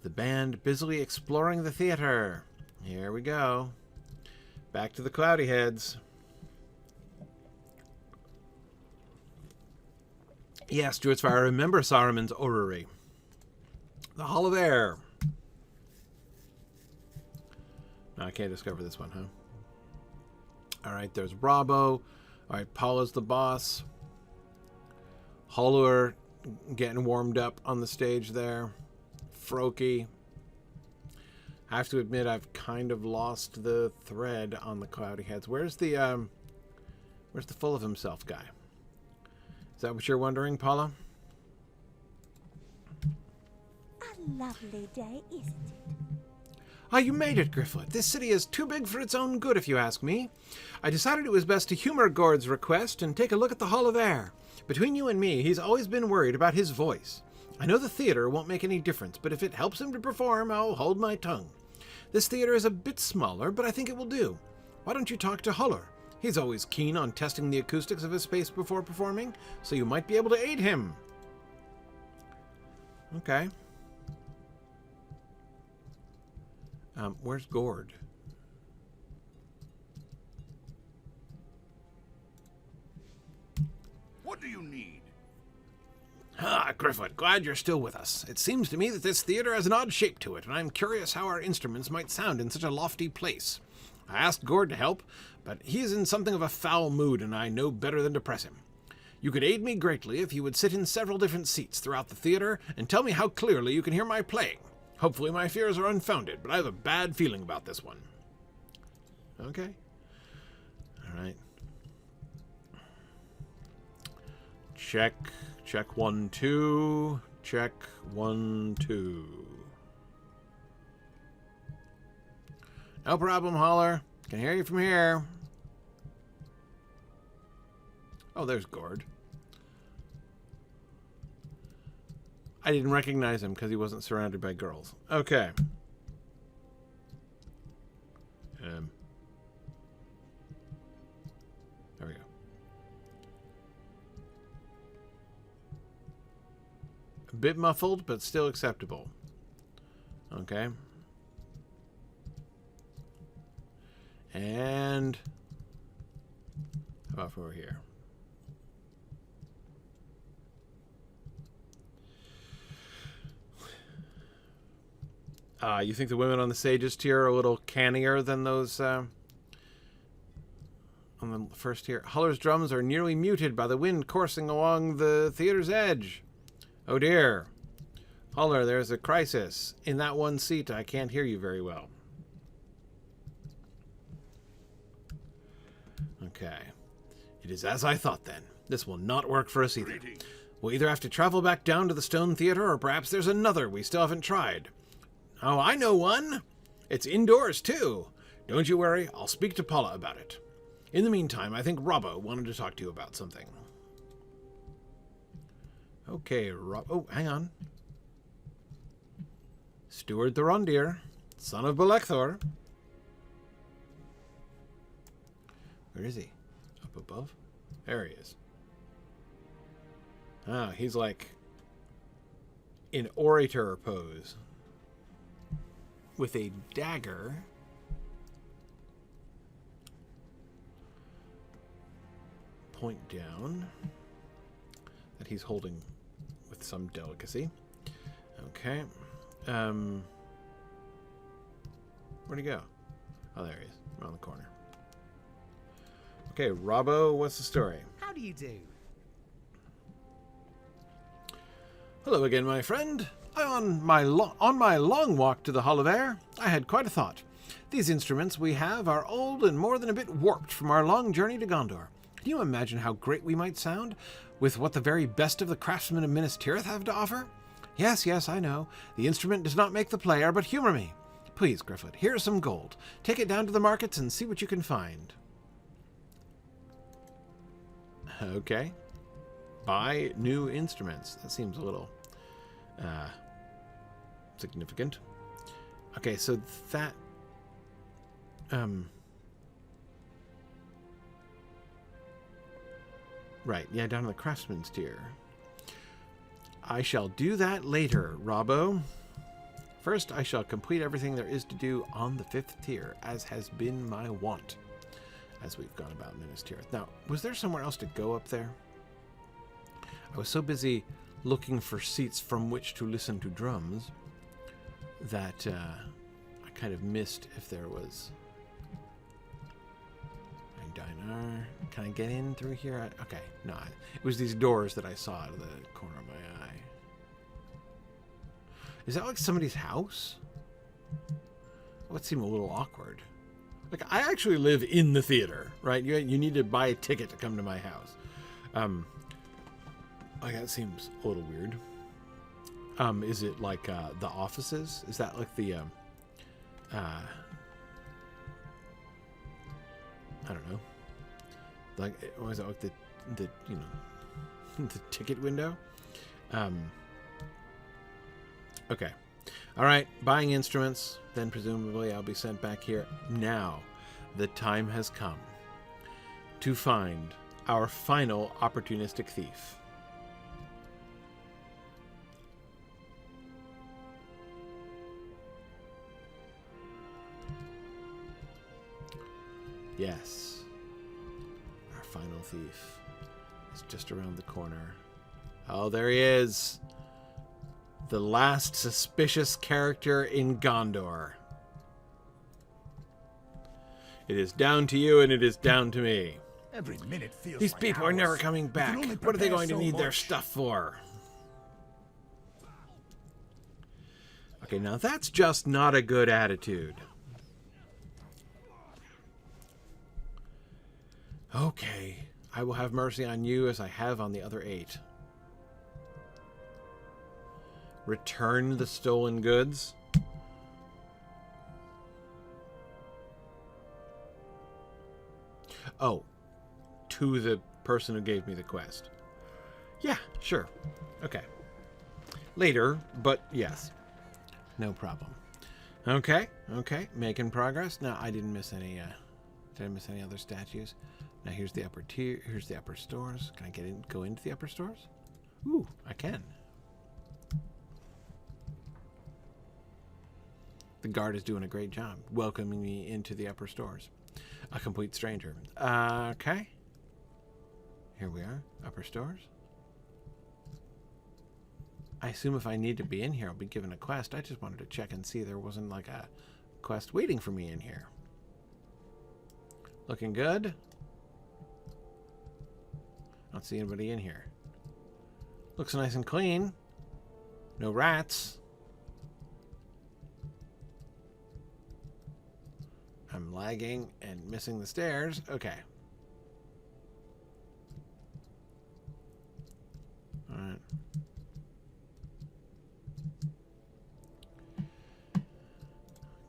Speaker 1: The band busily exploring the theater. Here we go. Back to the Cloudyheads. Yes, Druidsfire, I remember Saruman's orrery. The Hall of Air. No, I can't discover this one, huh? Alright, there's Brabo. Alright, Paula's the boss. Hollur getting warmed up on the stage there. Froki. I have to admit, I've kind of lost the thread on the Cloudyheads. Where's the full of himself guy? Is that what you're wondering, Paula?
Speaker 3: A lovely day, isn't it?
Speaker 1: Ah, you made it, Gryfflet. This city is too big for its own good, if you ask me. I decided it was best to humor Gord's request and take a look at the Hall of Air. Between you and me, he's always been worried about his voice. I know the theater won't make any difference, but if it helps him to perform, I'll hold my tongue. This theater is a bit smaller, but I think it will do. Why don't you talk to Hollur? He's always keen on testing the acoustics of his space before performing, so you might be able to aid him. Okay. Where's Gord?
Speaker 2: What do you need?
Speaker 1: Ah, Gryfflet, glad you're still with us. It seems to me that this theater has an odd shape to it, and I'm curious how our instruments might sound in such a lofty place. I asked Gord to help, but he is in something of a foul mood, and I know better than to press him. You could aid me greatly if you would sit in several different seats throughout the theater and tell me how clearly you can hear my playing. Hopefully my fears are unfounded, but I have a bad feeling about this one. Okay. Right. Check. Check 1, 2. Check 1, 2. No problem, Holler. Can hear you from here. Oh, there's Gord. I didn't recognize him because he wasn't surrounded by girls. Okay. There we go. A bit muffled, but still acceptable. Okay. And how about over here? You think the women on the Sages tier are a little cannier than those on the first tier? Huller's drums are nearly muted by the wind coursing along the theater's edge. Oh dear. Huller, there's a crisis. In that one seat, I can't hear you very well. Okay. It is as I thought then. This will not work for us either. We'll either have to travel back down to the Stone Theater, or perhaps there's another we still haven't tried. Oh, I know one. It's indoors, too. Don't you worry. I'll speak to Paula about it. In the meantime, I think Robbo wanted to talk to you about something. Okay, Oh, hang on. Steward Thorongil, son of Belekthor. Where is he? Up above? There he is. Ah, he's like in orator pose. With a dagger. Point down. That he's holding with some delicacy. Okay. Where'd he go? Oh, there he is. Around the corner. Okay, Robbo, what's the story?
Speaker 6: How do you do?
Speaker 1: Hello again, my friend. On my long walk to the Hall of Air, I had quite a thought. These instruments we have are old and more than a bit warped from our long journey to Gondor. Can you imagine how great we might sound with what the very best of the craftsmen of Minas Tirith have to offer? Yes, yes, I know. The instrument does not make the player, but humor me. Please, Gryfflet, here is some gold. Take it down to the markets and see what you can find. Okay. Buy new instruments. That seems a little significant. Okay, so that right, yeah, down in the craftsman's tier. I shall do that later, Robbo. First, I shall complete everything there is to do on the 5th tier, as has been my wont, as we've gone about Minas Tirith. Now, was there somewhere else to go up there? I was so busy looking for seats from which to listen to drums that I kind of missed if there was a diner. Can I get in through here? Okay, no. It was these doors that I saw out of the corner of my eye. Is that like somebody's house? That would seem a little awkward. Like, I actually live in the theater, right? You need to buy a ticket to come to my house. Like, that seems a little weird. Is it like the offices? Is that like the I don't know. Like, or is that like the you know, the ticket window? Okay. All right, buying instruments, then presumably I'll be sent back here. Now, the time has come to find our final opportunistic thief. Yes, our final thief is just around the corner. Oh, there he is. The last suspicious character in Gondor. It is down to you and it is down to me.
Speaker 2: Every minute feels
Speaker 1: These
Speaker 2: like
Speaker 1: people
Speaker 2: hours.
Speaker 1: are never coming
Speaker 2: We can
Speaker 1: back.
Speaker 2: only
Speaker 1: What are they
Speaker 2: prepare
Speaker 1: going to
Speaker 2: so
Speaker 1: need their
Speaker 2: much.
Speaker 1: stuff for? Okay, now that's just not a good attitude. Okay. I will have mercy on you as I have on the other 8. Return the stolen goods. Oh, to the person who gave me the quest. Yeah, sure. Okay. Later, but yes. No problem. Okay, okay. Making progress. No, I didn't miss any, did I miss any other statues? Now here's the upper tier. Here's the upper stores. Can I go into the upper stores? Ooh, I can. The guard is doing a great job welcoming me into the upper stores. A complete stranger. Okay. Here we are. Upper stores. I assume if I need to be in here, I'll be given a quest. I just wanted to check and see there wasn't like a quest waiting for me in here. Looking good. Don't see anybody in here. Looks nice and clean. No rats. I'm lagging and missing the stairs. Okay. All right.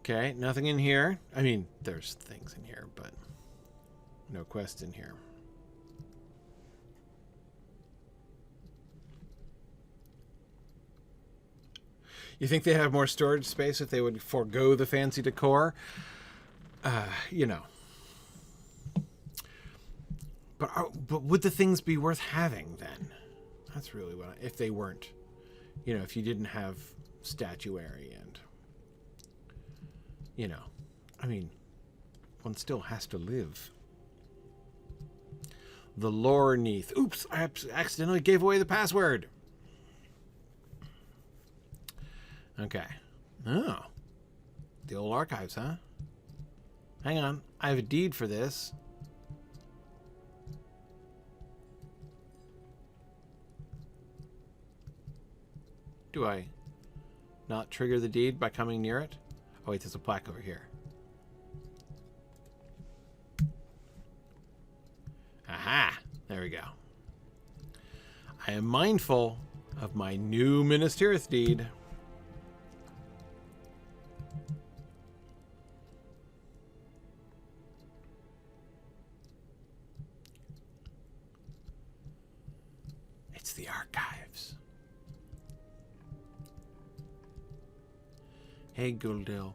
Speaker 1: Okay, nothing in here. I mean, there's things in here, but no quest in here. You think they have more storage space if they would forego the fancy decor? You know. But would the things be worth having then? That's really what if they weren't, you know, if you didn't have statuary and, you know, I mean, one still has to live. The lore neath. Oops, I accidentally gave away the password. Okay. Oh. The old archives, huh? Hang on. I have a deed for this. Do I not trigger the deed by coming near it? Oh, wait, there's a plaque over here. Aha! There we go. I am mindful of my new Minas Tirith deed. It's the archives. Hey, Guldil.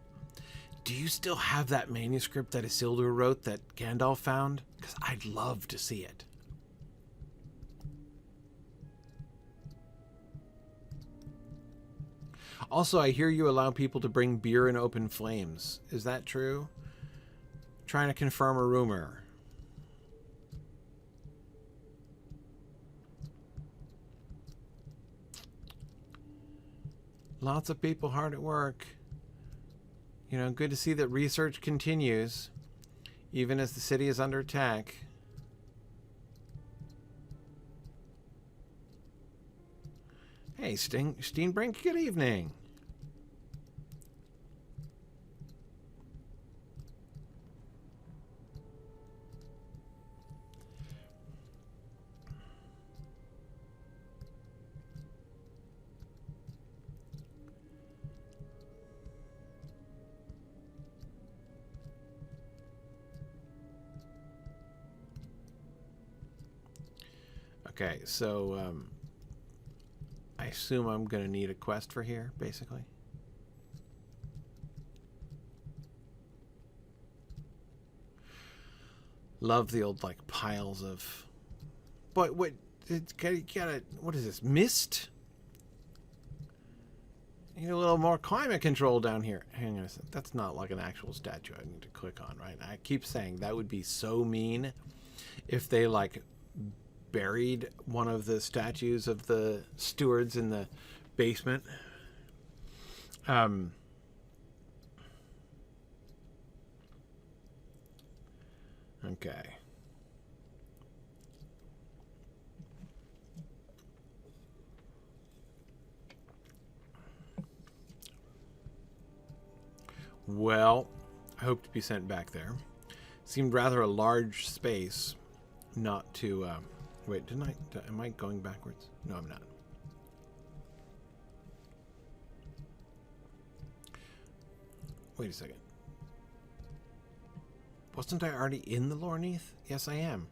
Speaker 1: Do you still have that manuscript that Isildur wrote that Gandalf found? Because I'd love to see it. Also, I hear you allow people to bring beer in open flames. Is that true? Trying to confirm a rumor. Lots of people hard at work. You know, good to see that research continues, even as the city is under attack. Hey, Steenbrink, good evening. Okay, so I assume I'm going to need a quest for here, basically. Love the old, like, piles of... But what... It's gotta, what is this? Mist? You need a little more climate control down here. Hang on a second. That's not like an actual statue I need to click on, right? I keep saying that would be so mean if they, like... buried one of the statues of the stewards in the basement. Okay. Well, I hope to be sent back there. Seemed rather a large space. not to... wait, didn't I... Am I going backwards? No, I'm not. Wait a second. Wasn't I already in the lore Neath? Yes, I am.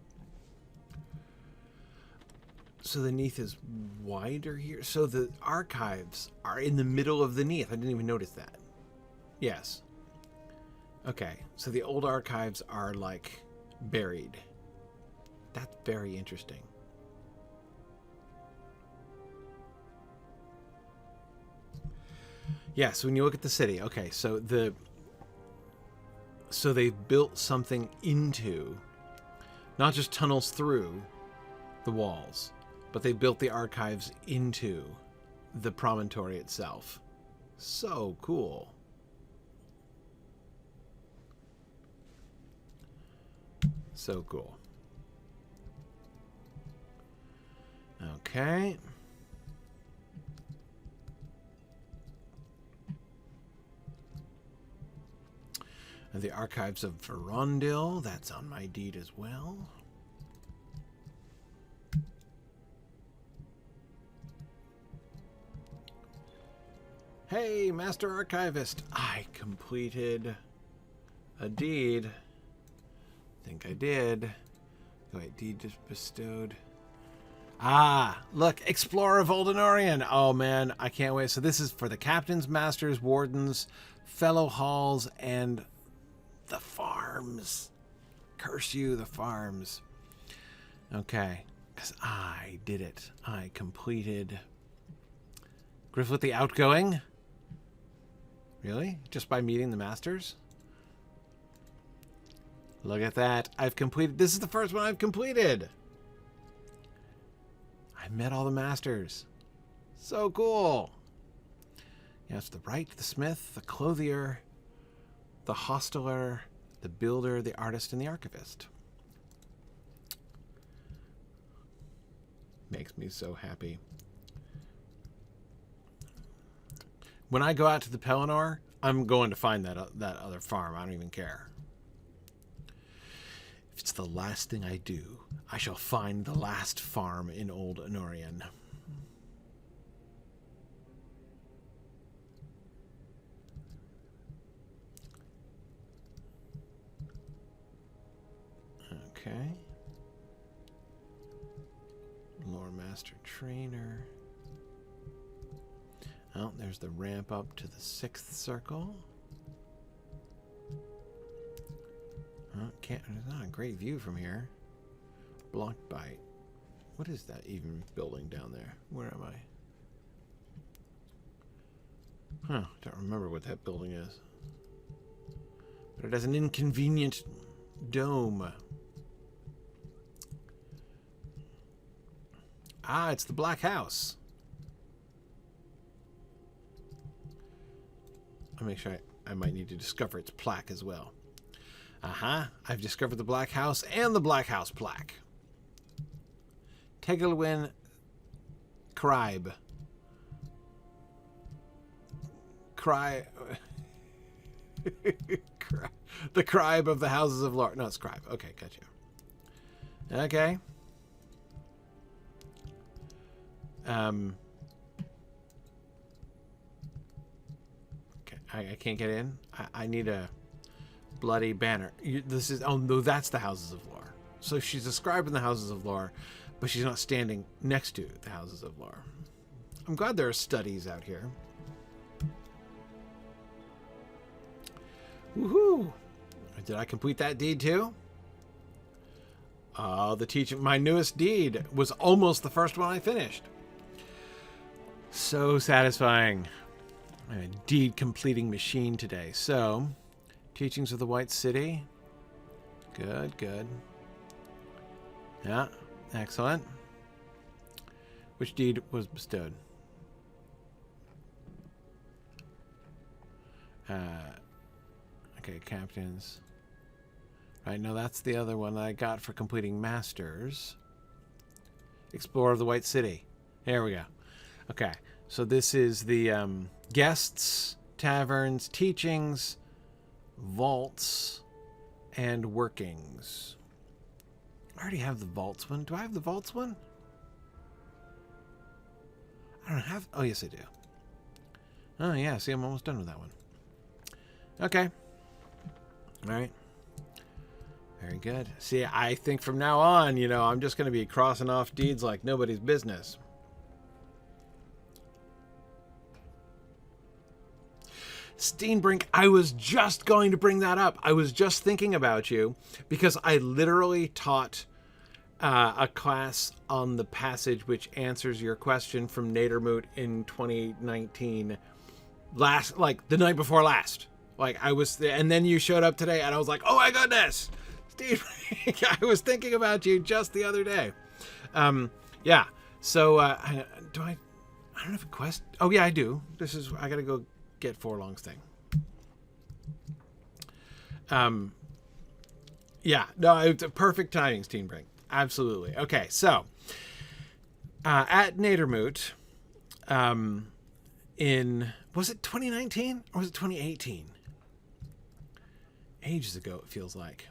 Speaker 1: So the Neath is wider here? So the archives are in the middle of the Neath. I didn't even notice that. Yes. Okay, so the old archives are, like, buried. That's very interesting. Yeah, so when you look at the city, okay, so they built something into, not just tunnels through the walls, but they built the archives into the promontory itself. So cool. So cool. Okay. And the archives of Thorongil, that's on my deed as well. Hey, Master Archivist, I completed a deed. Think I did. Wait, deed just bestowed. Ah, look, Explorer of Old Anorian. Oh man, I can't wait. So this is for the captains, masters, wardens, fellow halls, and the farms. Curse you, the farms. Okay, because I did it. I completed Gryfflet the Outgoing. Really? Just by meeting the masters? Look at that. I've completed... This is the first one I've completed. I met all the masters. So cool. Yes, the wright, the smith, the clothier, the hosteler, the builder, the artist, and the archivist. Makes me so happy. When I go out to the Pelennor, I'm going to find that other farm. I don't even care. If it's the last thing I do, I shall find the last farm in Old Anorian. Okay. Lore Master Trainer. Oh, there's the ramp up to the 6th circle. There's not a great view from here. Blocked by... What is that even building down there? Where am I? Huh, don't remember what that building is. But it has an inconvenient dome. Ah, it's the Black House. I'll make sure I might need to discover its plaque as well. I've discovered the Black House and the Black House plaque. Tegelwyn Cribe. The Cribe of the Houses of Lord. No, it's Cribe. Okay, got you. Okay. I can't get in. I need a bloody banner. This is... Oh, no, that's the Houses of Lore. So she's describing the Houses of Lore, but she's not standing next to the Houses of Lore. I'm glad there are studies out here. Woohoo! Did I complete that deed too? The teaching... My newest deed was almost the first one I finished. So satisfying. I'm a deed completing machine today. So, Teachings of the White City. Good, good. Yeah, excellent. Which deed was bestowed? Okay, captains. Right, no, that's the other one that I got for completing masters. Explorer of the White City. There we go. Okay, so this is the guests, taverns, teachings, vaults, and workings. I already have the vaults one. Do I have the vaults one? I don't have... Oh, yes, I do. Oh, yeah. See, I'm almost done with that one. Okay. All right. Very good. See, I think from now on, you know, I'm just going to be crossing off deeds like nobody's business. Steenbrink, I was just going to bring that up. I was just thinking about you because I literally taught a class on the passage which answers your question from Nadermoot in 2019, like the night before last. Like I was, and then you showed up today, and I was like, "Oh my goodness, Steve!" I was thinking about you just the other day. Yeah. So do I? I don't have a quest. Oh yeah, I do. I gotta go get Forlong's thing. Yeah. No, it's a perfect timing, Steenbrink. Absolutely. Okay. So at Nadermoot, was it 2019 or was it 2018? Ages ago, it feels like.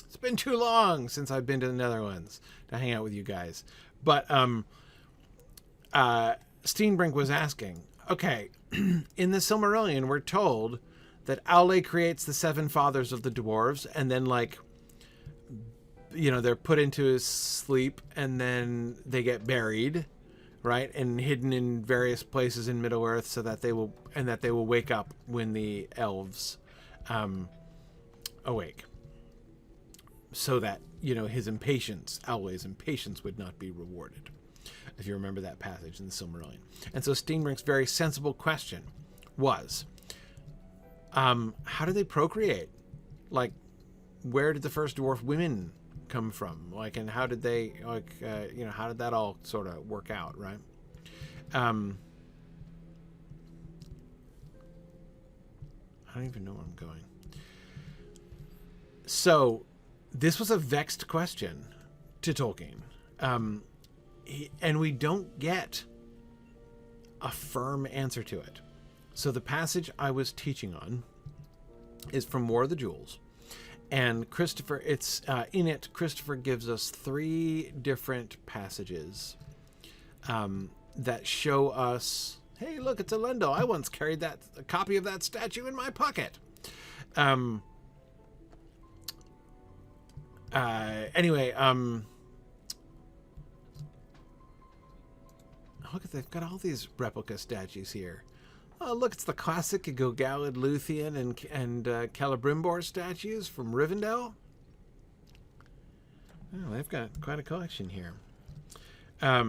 Speaker 1: It's been too long since I've been to the Netherlands to hang out with you guys. But Steenbrink was asking, okay, in the Silmarillion, we're told that Aule creates the 7 fathers of the dwarves, and then, like, you know, they're put into his sleep, and then they get buried, right, and hidden in various places in Middle-earth, so that they will wake up when the elves awake, so that, you know, Aule's impatience would not be rewarded, if you remember that passage in the Silmarillion. And so Steenbrink's very sensible question was, how do they procreate? Like, where did the first dwarf women come from? Like, and how did they, like, you know, how did that all sort of work out, right? I don't even know where I'm going. So, this was a vexed question to Tolkien. And we don't get a firm answer to it. So the passage I was teaching on is from War of the Jewels. And Christopher, Christopher gives us 3 different passages that show us, hey, look, it's a Elendil. I once carried a copy of that statue in my pocket. Anyway, look at, they've got all these replica statues here. Oh, look, it's the classic Gilgalad, Luthien, and Celebrimbor statues from Rivendell. Oh, they've got quite a collection here. Yeah,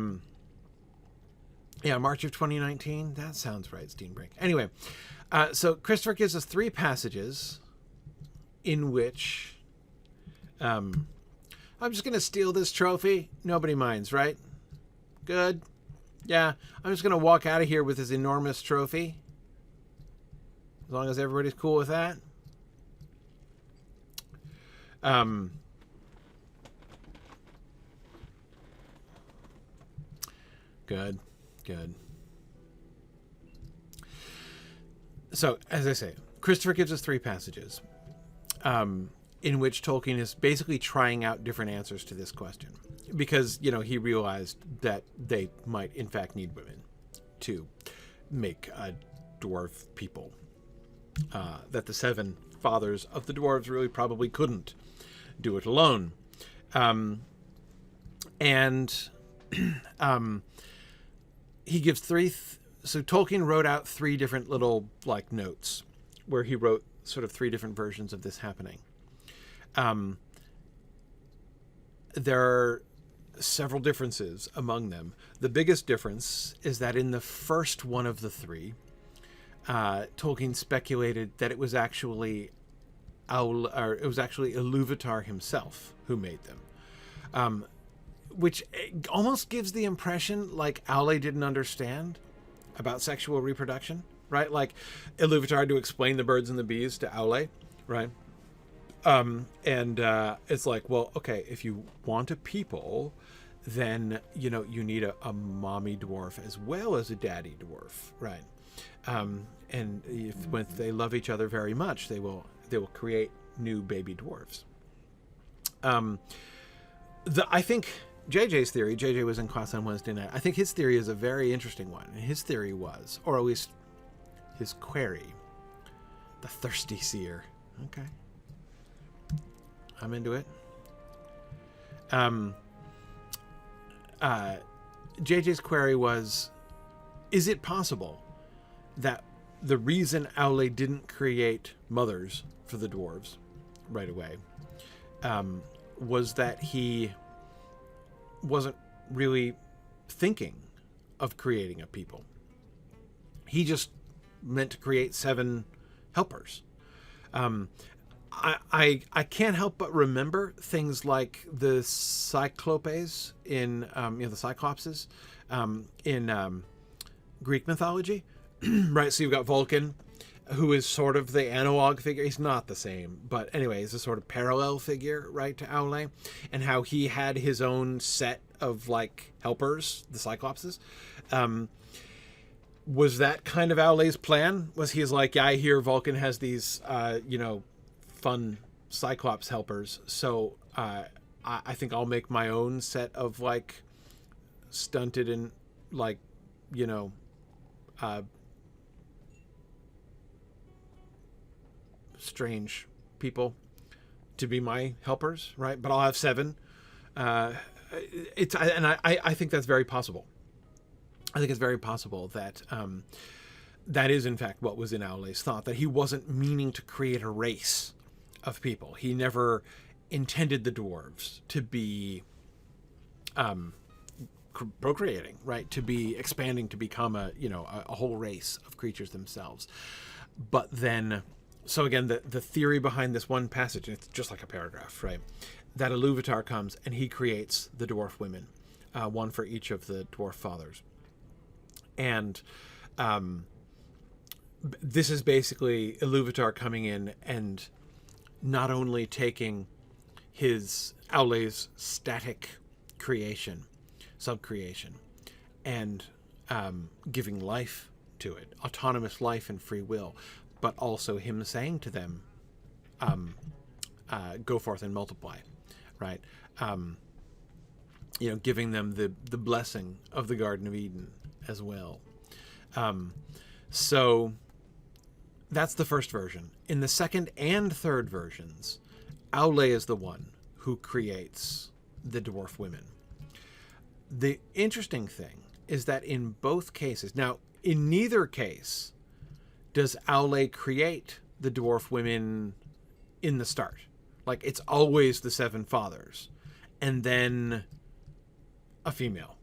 Speaker 1: March of 2019. That sounds right, Steenbrink. Anyway, so Christopher gives us 3 passages in which... I'm just going to steal this trophy. Nobody minds, right? Good. Yeah, I'm just going to walk out of here with this enormous trophy. As long as everybody's cool with that. Good. So, as I say, Christopher gives us 3 passages. In which Tolkien is basically trying out different answers to this question. Because, you know, he realized that they might, in fact, need women to make a dwarf people. That the 7 fathers of the dwarves really probably couldn't do it alone. He gives 3... So Tolkien wrote out 3 different little, like, notes where he wrote sort of 3 different versions of this happening. There are several differences among them. The biggest difference is that in the first one of the 3, Tolkien speculated that it was actually Iluvatar himself who made them, which almost gives the impression like Aule didn't understand about sexual reproduction, right? Like Iluvatar had to explain the birds and the bees to Aule, right? It's like, well, okay, if you want a people, then, you know, you need a mommy dwarf as well as a daddy dwarf, right? And when they love each other very much, they will create new baby dwarves. I think JJ's theory, JJ was in class on Wednesday night, I think his theory is a very interesting one. And his theory was, or at least his query, the Thirsty Seer. Okay. I'm into it. JJ's query was, is it possible that the reason Aule didn't create mothers for the dwarves right away was that he wasn't really thinking of creating a people. He just meant to create 7 helpers. I can't help but remember things like the Cyclopes in the Cyclopses in Greek mythology, right? So you've got Vulcan, who is sort of the analog figure. He's not the same, but anyway, he's a sort of parallel figure, right, to Aule, and how he had his own set of like helpers, the Cyclopses. Was that kind of Aule's plan? Was he's like, yeah, I hear Vulcan has these, fun Cyclops helpers, so I think I'll make my own set of like stunted and like, strange people to be my helpers, right? But I'll have 7. I think that's very possible. I think it's very possible that that is in fact what was in Aule's thought, that he wasn't meaning to create a race of people. He never intended the dwarves to be procreating, right? To be expanding to become a whole race of creatures themselves. But then, so again, the theory behind this one passage, it's just like a paragraph, right? That Iluvatar comes and he creates the dwarf women, one for each of the dwarf fathers. And this is basically Iluvatar coming in and not only taking his Aule's static creation, sub-creation, and giving life to it, autonomous life and free will, but also him saying to them, go forth and multiply, right? Giving them the blessing of the Garden of Eden as well. So that's the first version. In the second and third versions, Aule is the one who creates the dwarf women. The interesting thing is that in both cases, now in neither case does Aule create the dwarf women in the start. Like, it's always the 7 fathers and then a female,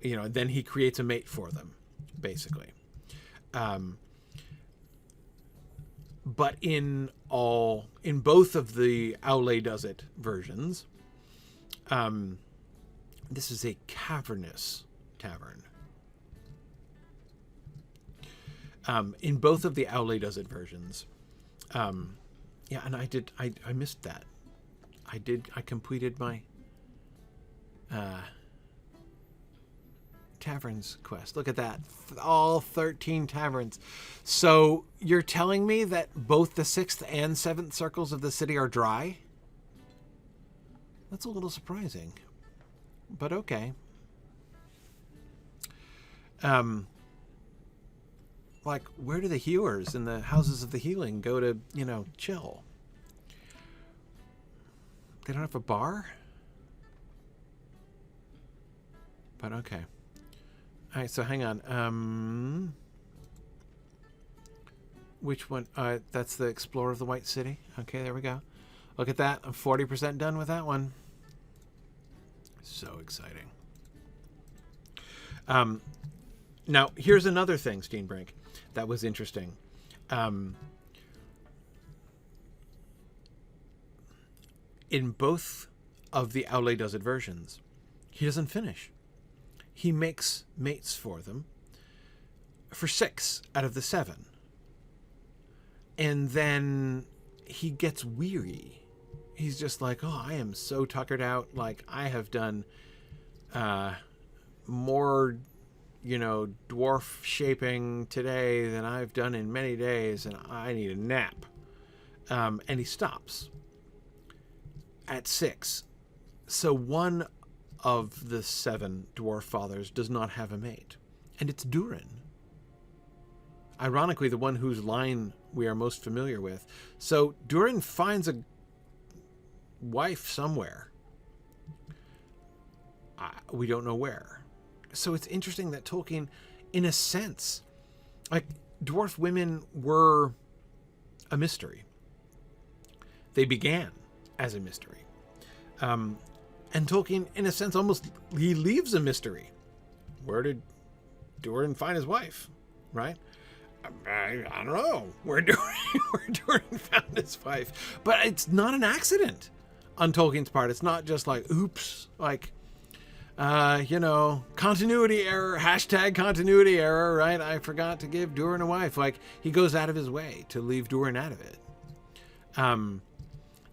Speaker 1: then he creates a mate for them, basically. But in both of the Aule Does It versions, this is a cavernous tavern. In both of the Aule Does It versions, and I missed that. I completed my taverns quest. Look at that. All 13 taverns. So you're telling me that both the 6th and 7th circles of the city are dry? That's a little surprising. But okay. Like, where do the healers in the houses of the healing go to, chill? They don't have a bar? But okay. All right, so hang on. Which one? That's the Explorer of the White City. Okay, there we go. Look at that. I'm 40% done with that one. So exciting. Now, here's another thing, Steenbrink, that was interesting. In both of the Aule Does It versions, he doesn't finish. He makes mates for them for 6 out of the 7. And then he gets weary. He's just like, oh, I am so tuckered out. Like, I have done more, dwarf shaping today than I've done in many days, and I need a nap. And he stops at 6. So one of the 7 dwarf fathers does not have a mate, and it's Durin. Ironically, the one whose line we are most familiar with. So Durin finds a wife somewhere. We don't know where. So it's interesting that Tolkien, in a sense, like, dwarf women were a mystery. They began as a mystery. And Tolkien, in a sense, almost, he leaves a mystery. Where did Durin find his wife? Right? I don't know where Durin found his wife. But it's not an accident on Tolkien's part. It's not just like, oops, like, continuity error, hashtag continuity error, right? I forgot to give Durin a wife. Like, he goes out of his way to leave Durin out of it.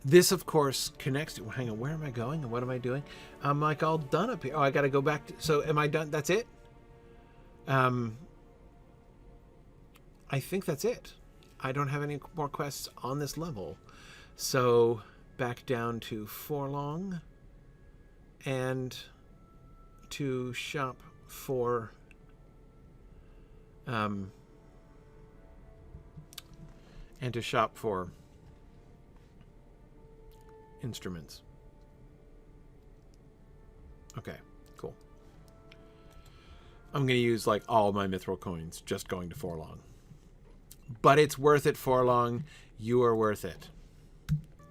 Speaker 1: This, of course, connects to... Hang on, where am I going and what am I doing? I'm, like, all done up here. Oh, I got to go back to... So, am I done? That's it? I think that's it. I don't have any more quests on this level. So, back down to Forlong. And to shop for... instruments. Okay, cool. I'm going to use, like, all my mithril coins just going to Forlong. But it's worth it, Forlong. You are worth it.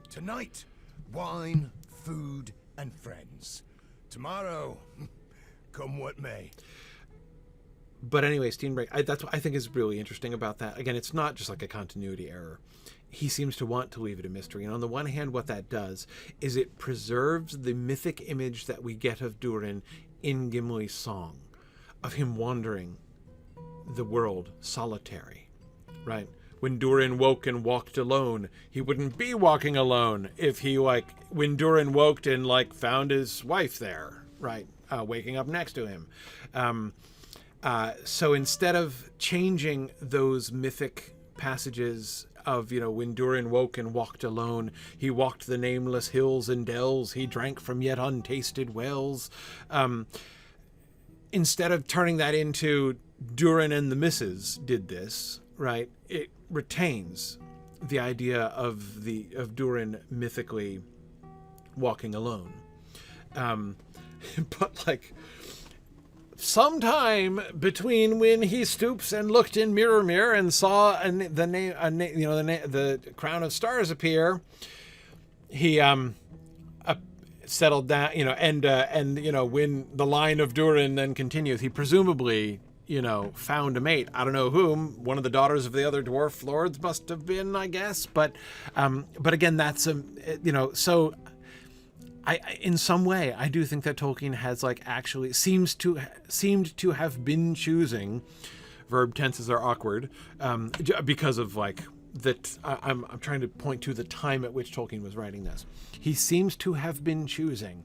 Speaker 2: Tonight, wine, food, and friends. Tomorrow, come what may.
Speaker 1: But anyway, Steenbrink, that's what I think is really interesting about that. Again, it's not just like a continuity error. He seems to want to leave it a mystery. And on the one hand, what that does is it preserves the mythic image that we get of Durin in Gimli's song, of him wandering the world solitary, right? When Durin woke and walked alone, he wouldn't be walking alone if he, like, when Durin woke and, like, found his wife there, right? Waking up next to him. So instead of changing those mythic passages of, when Durin woke and walked alone, he walked the nameless hills and dells, he drank from yet untasted wells. Instead of turning that into Durin and the misses did this, right? It retains the idea of Durin mythically walking alone. But, like, sometime between when he stoops and looked in mirror and saw the crown of stars appear, he settled down, and when the line of Durin then continues, he presumably found a mate. I don't know whom. One of the daughters of the other dwarf lords must have been, I guess. But again, that's so. In some way, I do think that Tolkien has, like, actually seemed to have been choosing. Verb tenses are awkward because of, like, that. I'm trying to point to the time at which Tolkien was writing this. He seems to have been choosing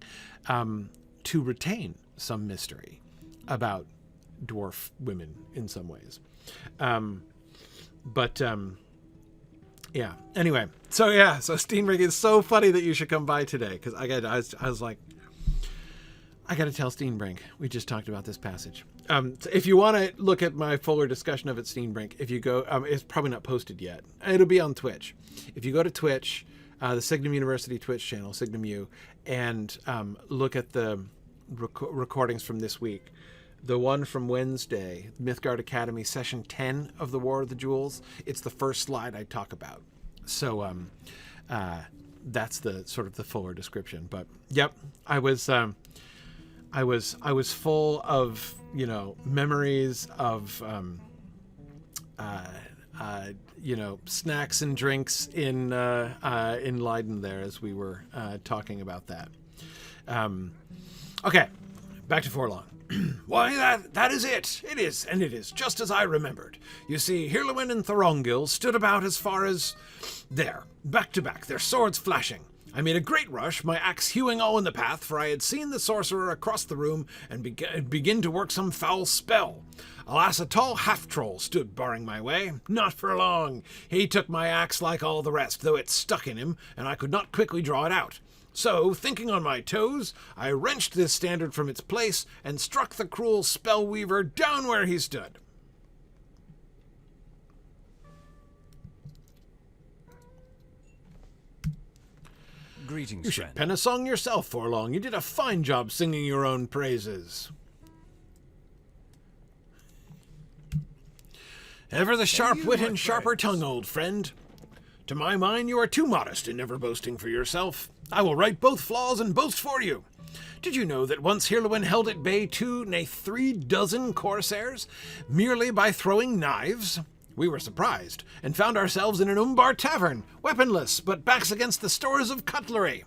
Speaker 1: to retain some mystery about dwarf women in some ways, yeah. Anyway, so Steenbrink is so funny that you should come by today, because I was like, I got to tell Steenbrink we just talked about this passage. So if you want to look at my fuller discussion of it, Steenbrink, if you go, it's probably not posted yet. It'll be on Twitch. If you go to Twitch, the Signum University Twitch channel, Signum U, and look at the recordings from this week. The one from Wednesday, Mythgard Academy, session 10 of the War of the Jewels. It's the first slide I talk about. So that's the sort of the fuller description. But yep, I was full of memories of snacks and drinks in Leiden there as we were talking about that. Okay, back to Forlong. Why, that is it. It is just as I remembered. You see, Hirluin and Thorongil stood about as far as there, back to back, their swords flashing. I made a great rush, my axe hewing all in the path, for I had seen the sorcerer across the room and begin to work some foul spell. Alas, a tall half-troll stood barring my way. Not for long. He took my axe like all the rest, though it stuck in him, and I could not quickly draw it out. So, thinking on my toes, I wrenched this standard from its place and struck the cruel spellweaver down where he stood.
Speaker 4: Greetings,
Speaker 1: You should
Speaker 4: friend.
Speaker 1: pen a song yourself, Forlong. You did a fine job singing your own praises. Ever the sharp
Speaker 2: you,
Speaker 1: wit
Speaker 2: my
Speaker 1: and sharper
Speaker 2: friends.
Speaker 1: tongue, old friend. To my mind, you are too modest in never boasting for yourself. I will right both flaws and boast for you. Did you know that once Hirluin held at bay 2, nay 3 dozen corsairs, merely by throwing knives? We were surprised, and found ourselves in an Umbar tavern, weaponless, but backs against the stores of cutlery.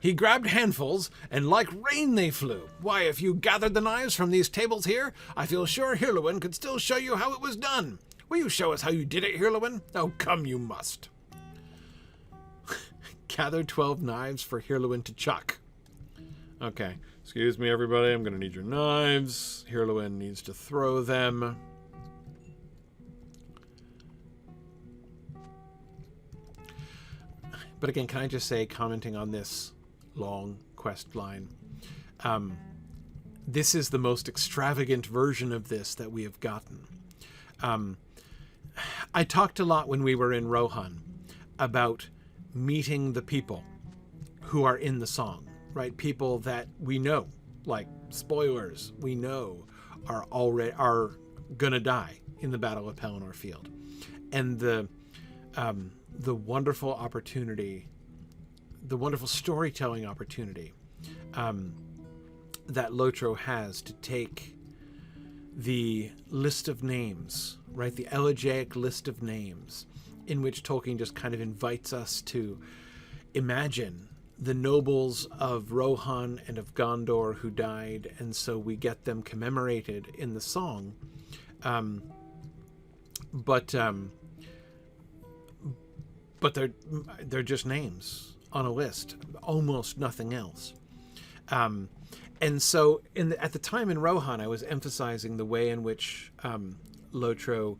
Speaker 1: He grabbed handfuls, and like rain they flew. Why, if you gathered the knives from these tables here, I feel sure Hirluin could still show you how it was done. Will you show us how you did it, Hirluin? Oh, come, you must. Gather 12 knives for Hirluin to chuck. Okay, excuse me, everybody. I'm going to need your knives. Hirluin needs to throw them. But again, can I just say, commenting on this long quest line, this is the most extravagant version of this that we have gotten. I talked a lot when we were in Rohan about meeting the people who are in the song, right? People that we know, like spoilers, we know are gonna die in the Battle of Pelennor Field, and the wonderful opportunity, the wonderful storytelling opportunity that Lotro has to take the list of names, right? The elegiac list of names, in which Tolkien just kind of invites us to imagine the nobles of Rohan and of Gondor who died, and so we get them commemorated in the song. But they're just names on a list, almost nothing else. And so at the time in Rohan, I was emphasizing the way in which Lotro,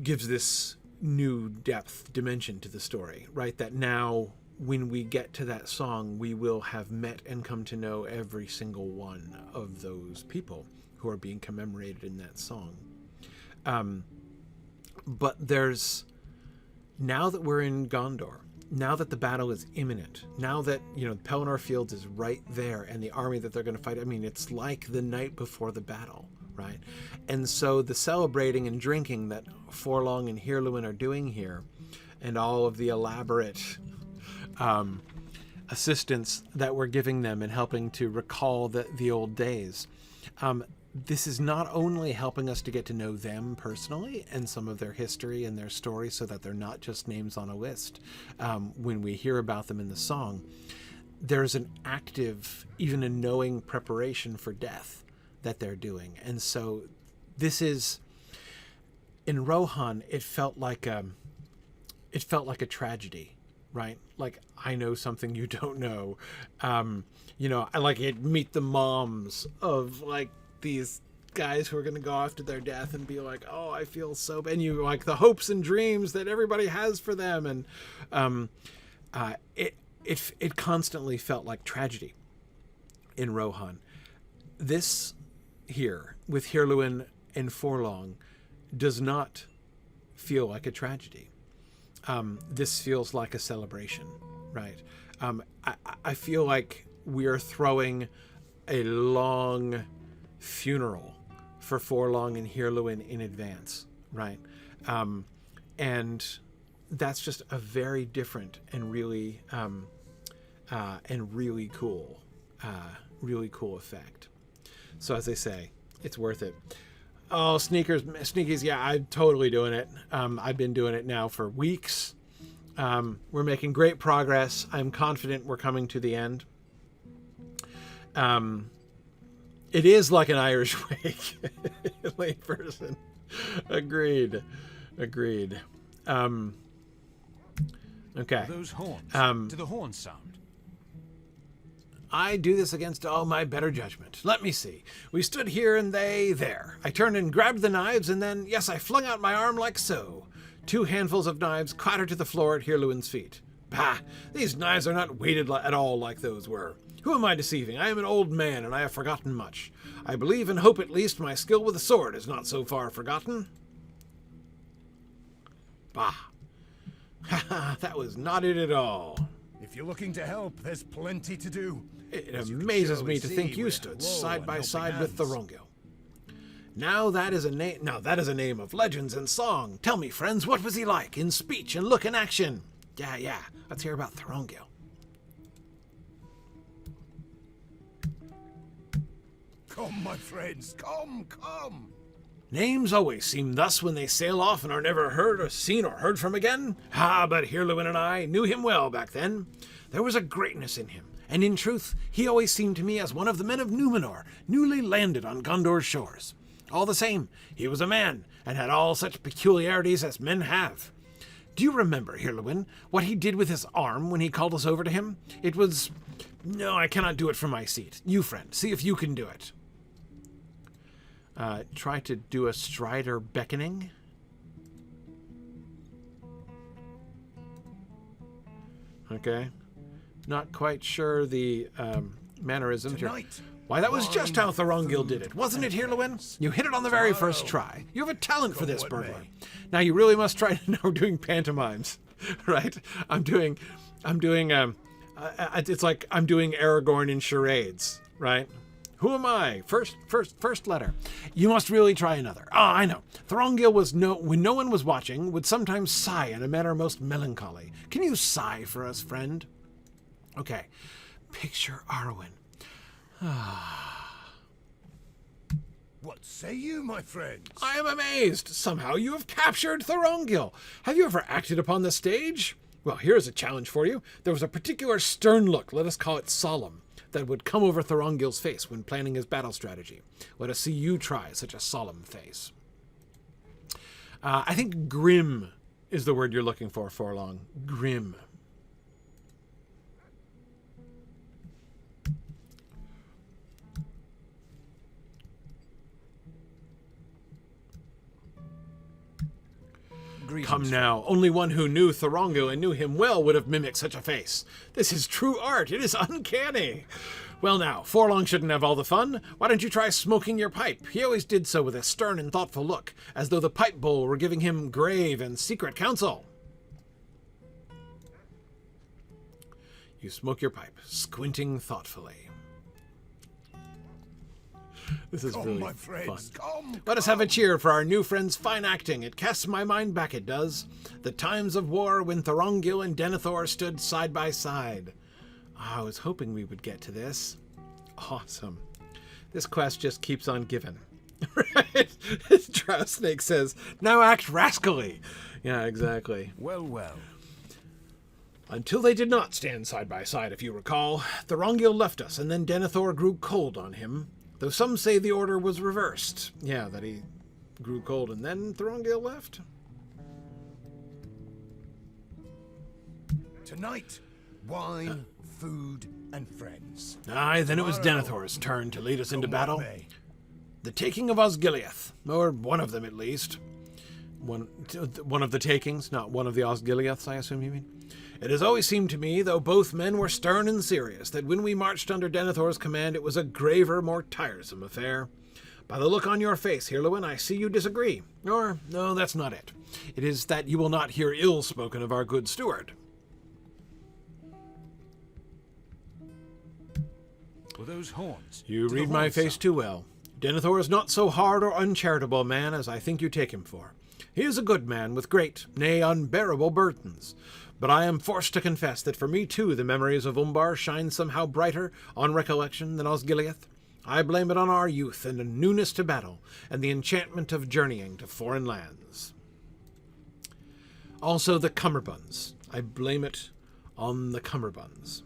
Speaker 1: gives this new depth, dimension to the story, right? That now, when we get to that song, we will have met and come to know every single one of those people who are being commemorated in that song. But there's, now that we're in Gondor, now that the battle is imminent, now that, Pelennor Fields is right there, and the army that they're going to fight, I mean, it's like the night before the battle, right? And so the celebrating and drinking that Forlong and Hirluin are doing here, and all of the elaborate assistance that we're giving them and helping to recall the old days, this is not only helping us to get to know them personally and some of their history and their story, so that they're not just names on a list when we hear about them in the song. There's an active, even a knowing preparation for death that they're doing. And so this is, in Rohan, it felt like a tragedy, right? Like, I know something you don't know. I like it, meet the moms of like these guys who are going to go after their death and be like, oh, I feel so bad. And you like the hopes and dreams that everybody has for them. And it constantly felt like tragedy in Rohan. This here with Hirluin and Forlong does not feel like a tragedy. This feels like a celebration, right? I feel like we are throwing a long funeral for Forlong and Hirluin in advance, right? And that's just a very different and really cool effect. So as they say, it's worth it. Oh, sneakies, yeah, I'm totally doing it. I've been doing it now for weeks. We're making great progress. I'm confident we're coming to the end. It is like an Irish wake. Layperson. Agreed. Okay.
Speaker 4: Those horns. Do the horns sound?
Speaker 1: I do this against all my better judgment. Let me see. We stood here and they there. I turned and grabbed the knives, and then, yes, I flung out my arm like so. 2 handfuls of knives clattered to the floor at Hirluin's feet. Bah! These knives are not weighted at all like those were. Who am I deceiving? I am an old man, and I have forgotten much. I believe and hope at least my skill with the sword is not so far forgotten. Bah! Ha ha! That was not it at all.
Speaker 2: If you're looking to help, there's plenty to do.
Speaker 1: It
Speaker 2: As you can
Speaker 1: amazes
Speaker 2: surely
Speaker 1: me to
Speaker 2: see,
Speaker 1: think you
Speaker 2: we're
Speaker 1: stood
Speaker 2: low
Speaker 1: side
Speaker 2: on
Speaker 1: by
Speaker 2: helping
Speaker 1: side with
Speaker 2: hands.
Speaker 1: Thorongil. Now that is a name of legends and song. Tell me, friends, what was he like in speech and look and action? Yeah. Let's hear about Thorongil.
Speaker 2: Come, my friends, come.
Speaker 1: Names always seem thus when they sail off and are never heard or seen or heard from again. But Hirluin and I knew him well back then. There was a greatness in him, and in truth, he always seemed to me as one of the men of Numenor, newly landed on Gondor's shores. All the same, he was a man, and had all such peculiarities as men have. Do you remember, Hirluin, what he did with his arm when he called us over to him? It was... No, I cannot do it from my seat. You, friend, see if you can do it. Try to do a strider beckoning. Okay. Not quite sure the mannerisms.
Speaker 2: Tonight,
Speaker 1: Why, that was just how
Speaker 2: wine,
Speaker 1: Thorongil
Speaker 2: food,
Speaker 1: did it, wasn't it,
Speaker 2: and
Speaker 1: Hirluin?
Speaker 2: friends.
Speaker 1: You hit it on the very first try. You have a talent for this, burglar. Now you really must try to. Now we're doing pantomimes, right? It's like I'm doing Aragorn in charades, right? Who am I? First letter. You must really try another. I know. Thorongil was when no one was watching, would sometimes sigh in a manner most melancholy. Can you sigh for us, friend? Okay. Picture Arwen.
Speaker 2: What say you, my friends?
Speaker 1: I am amazed. Somehow you have captured Thorongil. Have you ever acted upon the stage? Well, here's a challenge for you. There was a particular stern look, let us call it solemn, that would come over Thorongil's face when planning his battle strategy. Let us see you try such a solemn face. I think grim is the word you're looking for, Forlong. Grim. Come now, only one who knew Thorongil and knew him well would have mimicked such a face. This is true art. It is uncanny. Well now, Forlong shouldn't have all the fun. Why don't you try smoking your pipe? He always did so with a stern and thoughtful look, as though the pipe bowl were giving him grave and secret counsel. You smoke your pipe, squinting thoughtfully. This is really
Speaker 2: my friends,
Speaker 1: fun. Let us have a cheer for our new friend's fine acting. It casts my mind back, it does. The times of war when Thorongil and Denethor stood side by side. I was hoping we would get to this. Awesome. This quest just keeps on giving. Right? Drow Snake says, now act rascally. Yeah, exactly.
Speaker 4: Well.
Speaker 1: Until they did not stand side by side, if you recall. Thorongil left us, and then Denethor grew cold on him. Though some say the order was reversed. Yeah, that he grew cold and then Thorongil left.
Speaker 2: Tonight, wine, food, and friends.
Speaker 1: Aye, then it was Denethor's turn to lead us into battle.
Speaker 2: May.
Speaker 1: The taking of Osgiliath, or one of them at least. One of the takings, not one of the Osgiliaths, I assume you mean. It has always seemed to me, though both men were stern and serious, that when we marched under Denethor's command it was a graver, more tiresome affair. By the look on your face, Hirluin, I see you disagree. Or, no, that's not it. It is that you will not hear ill spoken of our good steward.
Speaker 4: Were those horns?
Speaker 1: You read my face too well. Denethor is not so hard or uncharitable a man as I think you take him for. He is a good man with great, nay, unbearable burdens. But I am forced to confess that for me too the memories of Umbar shine somehow brighter on recollection than Osgiliath. I blame it on our youth and a newness to battle, and the enchantment of journeying to foreign lands. Also the cummerbunds. I blame it on the cummerbunds.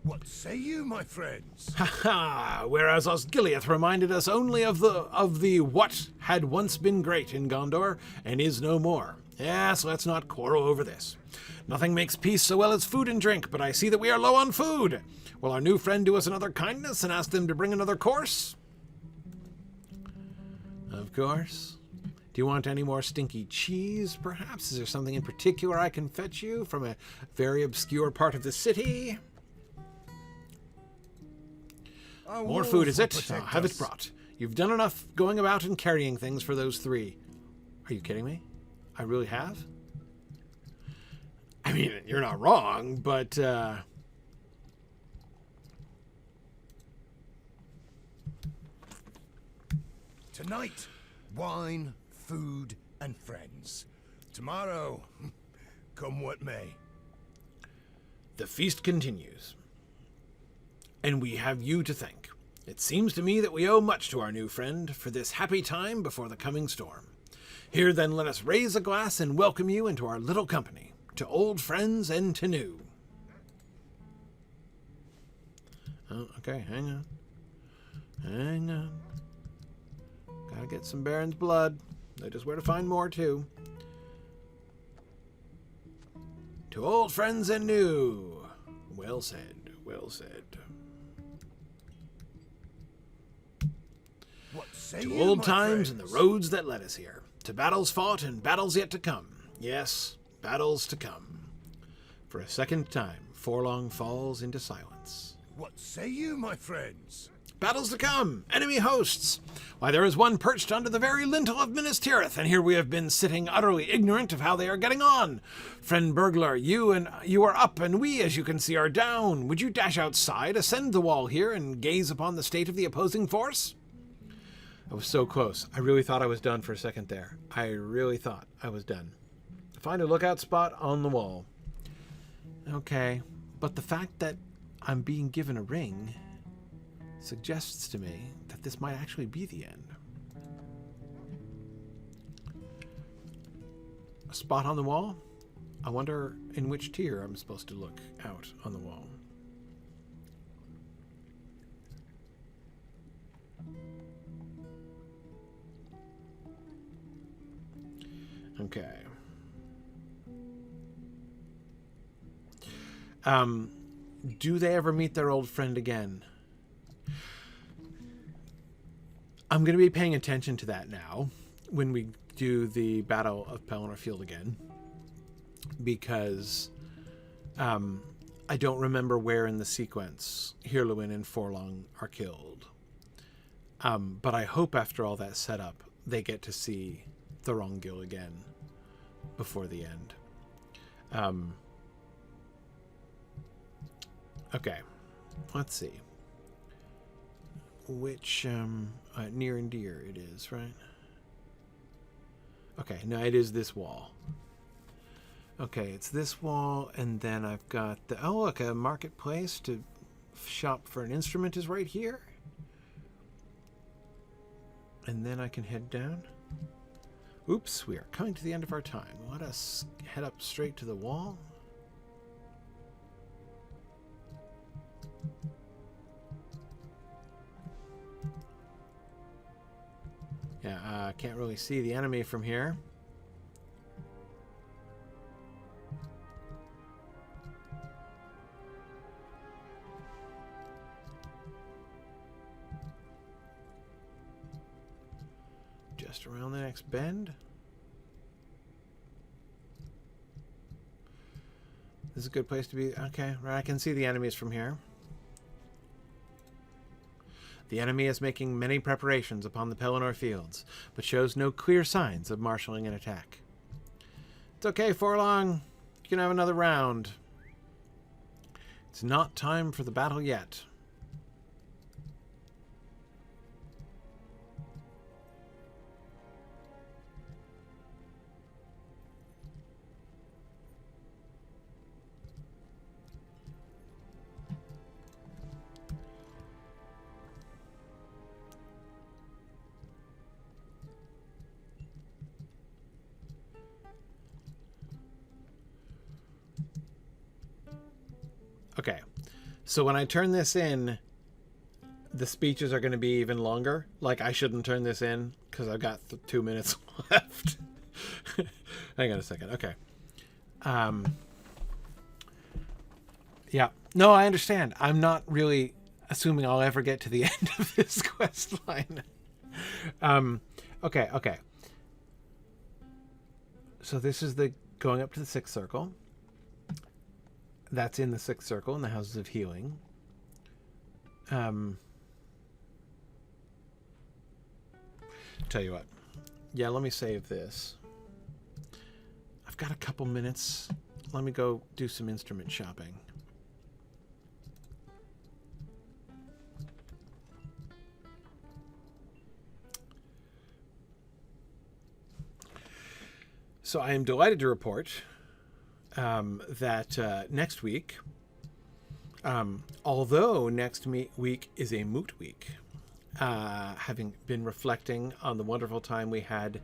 Speaker 2: What say you, my friends?
Speaker 1: Ha ha! Whereas Osgiliath reminded us only of the what had once been great in Gondor and is no more. Yes, let's not quarrel over this. Nothing makes peace so well as food and drink, but I see that we are low on food. Will our new friend do us another kindness and ask them to bring another course? Of course. Do you want any more stinky cheese, perhaps? Is there something in particular I can fetch you from a very obscure part of the city? More food, is it? I'll have it brought. You've done enough going about and carrying things for those 3. Are you kidding me? I really have? I mean, you're not wrong, but,
Speaker 2: Tonight, wine, food, and friends. Tomorrow, come what may.
Speaker 1: The feast continues. And we have you to thank. It seems to me that we owe much to our new friend for this happy time before the coming storm. Here then let us raise a glass and welcome you into our little company, to old friends and to new. Oh, okay, hang on. Hang on. Gotta get some Baron's blood. Know just where to find more, too. To old friends and new. Well said, well said.
Speaker 2: What say
Speaker 1: To
Speaker 2: you,
Speaker 1: old
Speaker 2: my
Speaker 1: times and
Speaker 2: friends?
Speaker 1: the roads that led us here. To battles fought and battles yet to come. Yes, battles to come. For a second time, Forlong falls into silence.
Speaker 2: What say you, my friends?
Speaker 1: Battles to come! Enemy hosts! Why, there is one perched under the very lintel of Minas Tirith, and here we have been sitting utterly ignorant of how they are getting on. Friend burglar, you are up, and we, as you can see, are down. Would you dash outside, ascend the wall here, and gaze upon the state of the opposing force? I was so close. I really thought I was done for a second there. I really thought I was done. Find a lookout spot on the wall. Okay, but the fact that I'm being given a ring suggests to me that this might actually be the end. A spot on the wall? I wonder in which tier I'm supposed to look out on the wall. Okay. Do they ever meet their old friend again? I'm going to be paying attention to that now when we do the Battle of Pelennor Field again, because I don't remember where in the sequence Hirluin and Forlong are killed. But I hope after all that setup, they get to see Thorongil again before the end. Okay, let's see. Which, near and dear it is, right? Okay, no, it is this wall. Okay, it's this wall, and then I've got the, oh look, a marketplace to shop for an instrument is right here. And then I can head down. Oops, we are coming to the end of our time. Let us head up straight to the wall. Yeah, I can't really see the enemy from here. Just around the next bend. This is a good place to be. Okay, right, I can see the enemies from here. The enemy is making many preparations upon the Pelennor fields, but shows no clear signs of marshalling an attack. It's okay, Forlong. You can have another round. It's not time for the battle yet. Okay, so when I turn this in, the speeches are going to be even longer. Like, I shouldn't turn this in because I've got 2 minutes left. Hang on a second. Okay. Yeah. No, I understand. I'm not really assuming I'll ever get to the end of this quest line. Okay. So this is the going up to the 6th circle. That's in the 6th circle in the Houses of Healing. Tell you what. Yeah, let me save this. I've got a couple minutes. Let me go do some instrument shopping. So I am delighted to report that next week, although next week is a moot week, having been reflecting on the wonderful time we had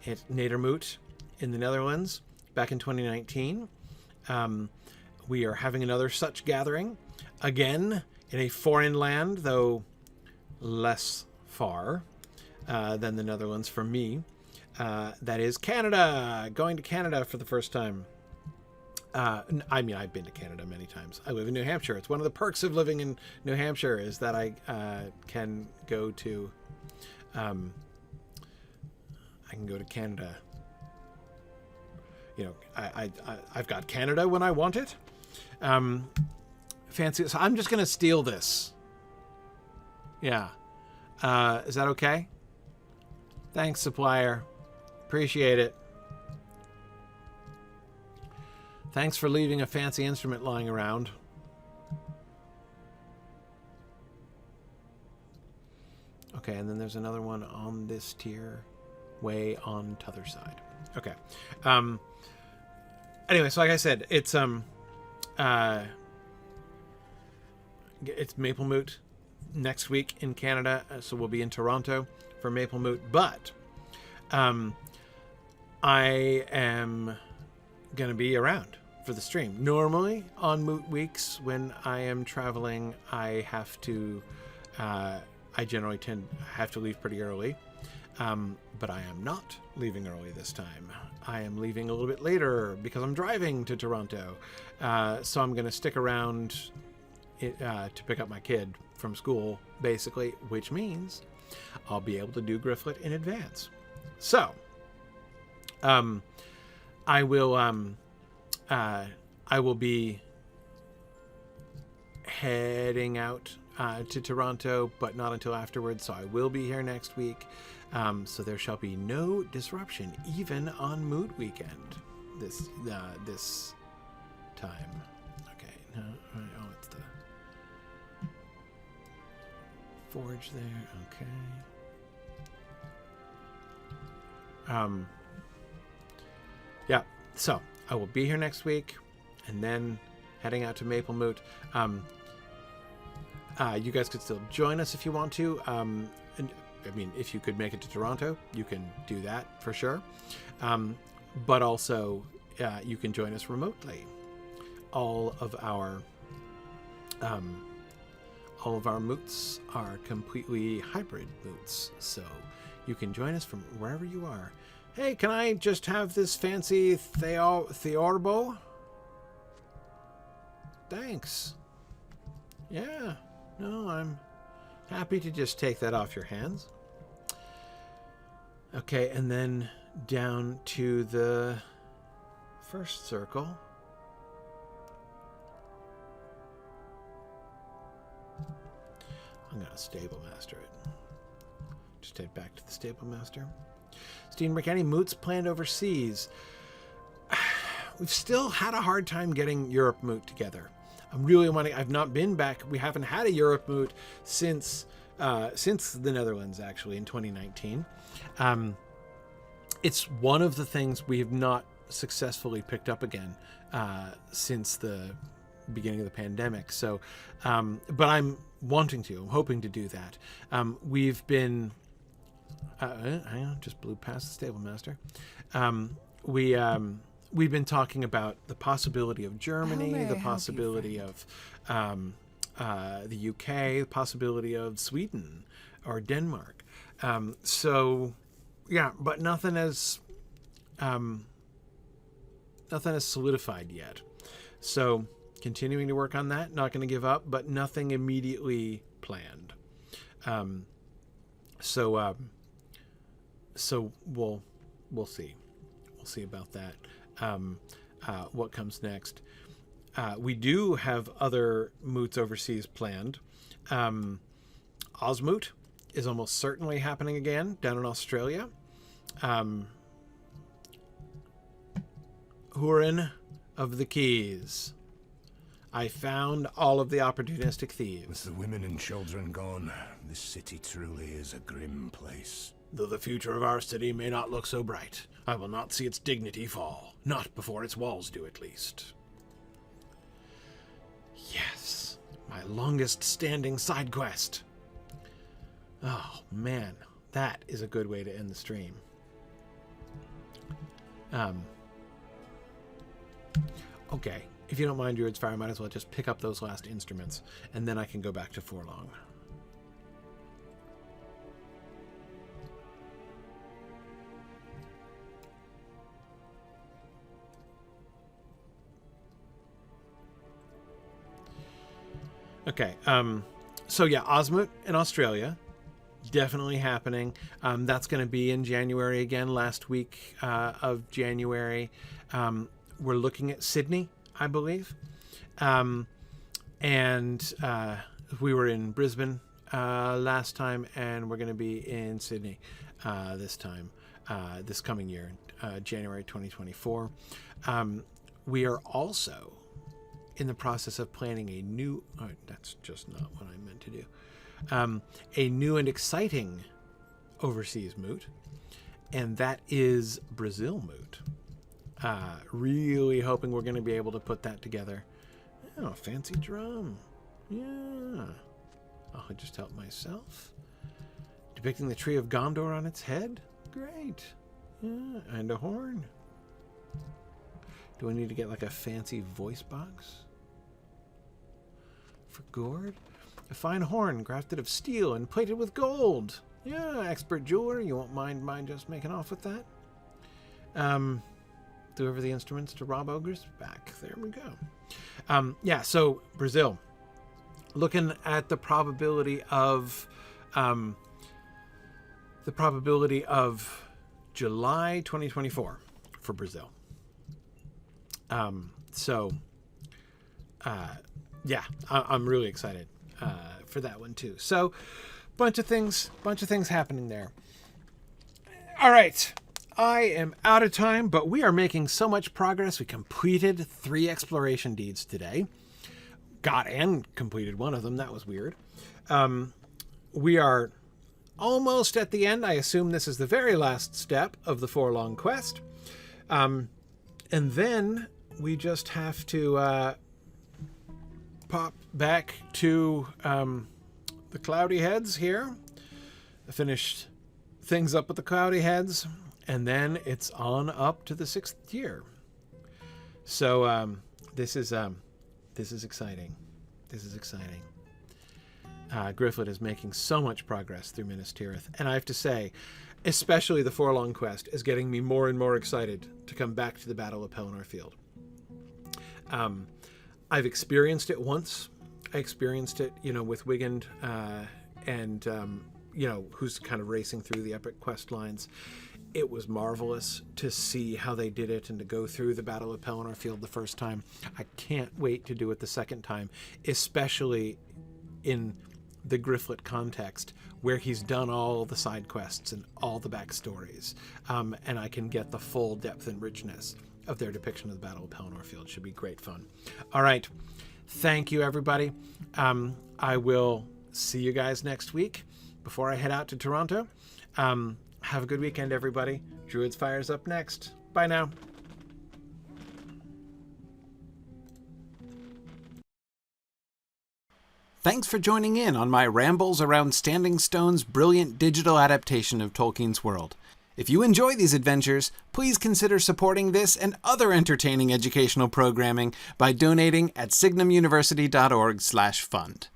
Speaker 1: at Nedermoot in the Netherlands back in 2019, we are having another such gathering, again in a foreign land, though less far than the Netherlands for me. That is Canada. Going to Canada for the first time. I mean, I've been to Canada many times. I live in New Hampshire. It's one of the perks of living in New Hampshire is that I can go to Canada. You know, I've got Canada when I want it. Fancy. So I'm just gonna steal this. Yeah. Is that okay? Thanks, supplier. Appreciate it. Thanks for leaving a fancy instrument lying around. Okay, and then there's another one on this tier, way on t'other side. Okay. Anyway, so like I said, it's Maple Moot next week in Canada, so we'll be in Toronto for Maple Moot, but I am going to be around for the stream. Normally on Moot weeks when I am traveling, I have to, I generally have to leave pretty early, but I am not leaving early this time. I am leaving a little bit later because I'm driving to Toronto, so I'm going to stick around to pick up my kid from school, basically, which means I'll be able to do Gryfflet in advance. So, I will be heading out to Toronto, but not until afterwards. So I will be here next week. So there shall be no disruption, even on Moot weekend. This time. Okay. No. Oh, it's the forge there. Okay. Yeah. So I will be here next week, and then heading out to Maple Moot. You guys could still join us if you want to. And I mean, if you could make it to Toronto, you can do that for sure. But also, you can join us remotely. All of our moots are completely hybrid moots, so you can join us from wherever you are. Hey, can I just have this fancy Theorbo? Thanks. Yeah. No, I'm happy to just take that off your hands. Okay, and then down to the first circle. I'm going to stable master it. Just head back to the stable master. Steenbrick, any moots planned overseas? We've still had a hard time getting Europe moot together. I'm really wanting. I've not been back. We haven't had a Europe moot since the Netherlands, actually, in 2019. It's one of the things we have not successfully picked up again since the beginning of the pandemic. So, but I'm wanting to. I'm hoping to do that. We've been. Hang on, just blew past the stable master. We've been talking about the possibility of Germany, the possibility of the UK, the possibility of Sweden or Denmark. So, yeah, but nothing has solidified yet. So, continuing to work on that. Not going to give up, but nothing immediately planned. So we'll see. We'll see about that. What comes next? We do have other moots overseas planned. Osmoot is almost certainly happening again down in Australia. Hurin of the Keys. I found all of the opportunistic thieves.
Speaker 2: With the women and children gone, this city truly is a grim place.
Speaker 1: Though the future of our city may not look so bright, I will not see its dignity fall. Not before its walls do, at least. Yes, my longest standing side quest. Oh, man, that is a good way to end the stream. Okay, if you don't mind, Druid's Fire, I might as well just pick up those last instruments, and then I can go back to Forlong. Okay, so yeah, Osmoot in Australia, definitely happening. That's going to be in January again, last week of January. We're looking at Sydney, I believe. And we were in Brisbane last time, and we're going to be in Sydney this time, this coming year, January 2024. We are also in the process of planning a new... Oh, that's just not what I meant to do. A new and exciting overseas moot, and that is Brazil moot. Really hoping we're going to be able to put that together. Oh, fancy drum. Yeah. I'll just help myself. Depicting the tree of Gondor on its head. Great. Yeah, and a horn. Do I need to get like a fancy voice box? For gourd? A fine horn grafted of steel and plated with gold. Yeah, expert jeweler. You won't mind just making off with that? Deliver the instruments to Rob Ogre's back. There we go. Yeah, so Brazil. Looking at the probability of July 2024 for Brazil. Yeah, I'm really excited for that one too. So, bunch of things happening there. All right. I am out of time, but we are making so much progress. We completed 3 exploration deeds today. Got and completed one of them. That was weird. We are almost at the end. I assume this is the very last step of the Forlong quest. And then we just have to pop back to the Cloudyheads here. I finished things up with the Cloudyheads. And then it's on up to the 6th tier. So this is exciting. This is exciting. Gryfflet is making so much progress through Minas Tirith, and I have to say, especially the Forlong quest is getting me more and more excited to come back to the Battle of Pelennor Field. I've experienced it once. I experienced it, with Wigand and who's kind of racing through the epic quest lines. It was marvelous to see how they did it and to go through the Battle of Pelennor Field the first time. I can't wait to do it the second time, especially in the Gryfflet context where he's done all the side quests and all the backstories, and I can get the full depth and richness of their depiction of the Battle of Pelennor Field. Should be great fun. All right. Thank you, everybody. I will see you guys next week before I head out to Toronto. Have a good weekend, everybody. Druid's Fire's up next. Bye now. Thanks for joining in on my rambles around Standing Stone's brilliant digital adaptation of Tolkien's world. If you enjoy these adventures, please consider supporting this and other entertaining educational programming by donating at signumuniversity.org/fund.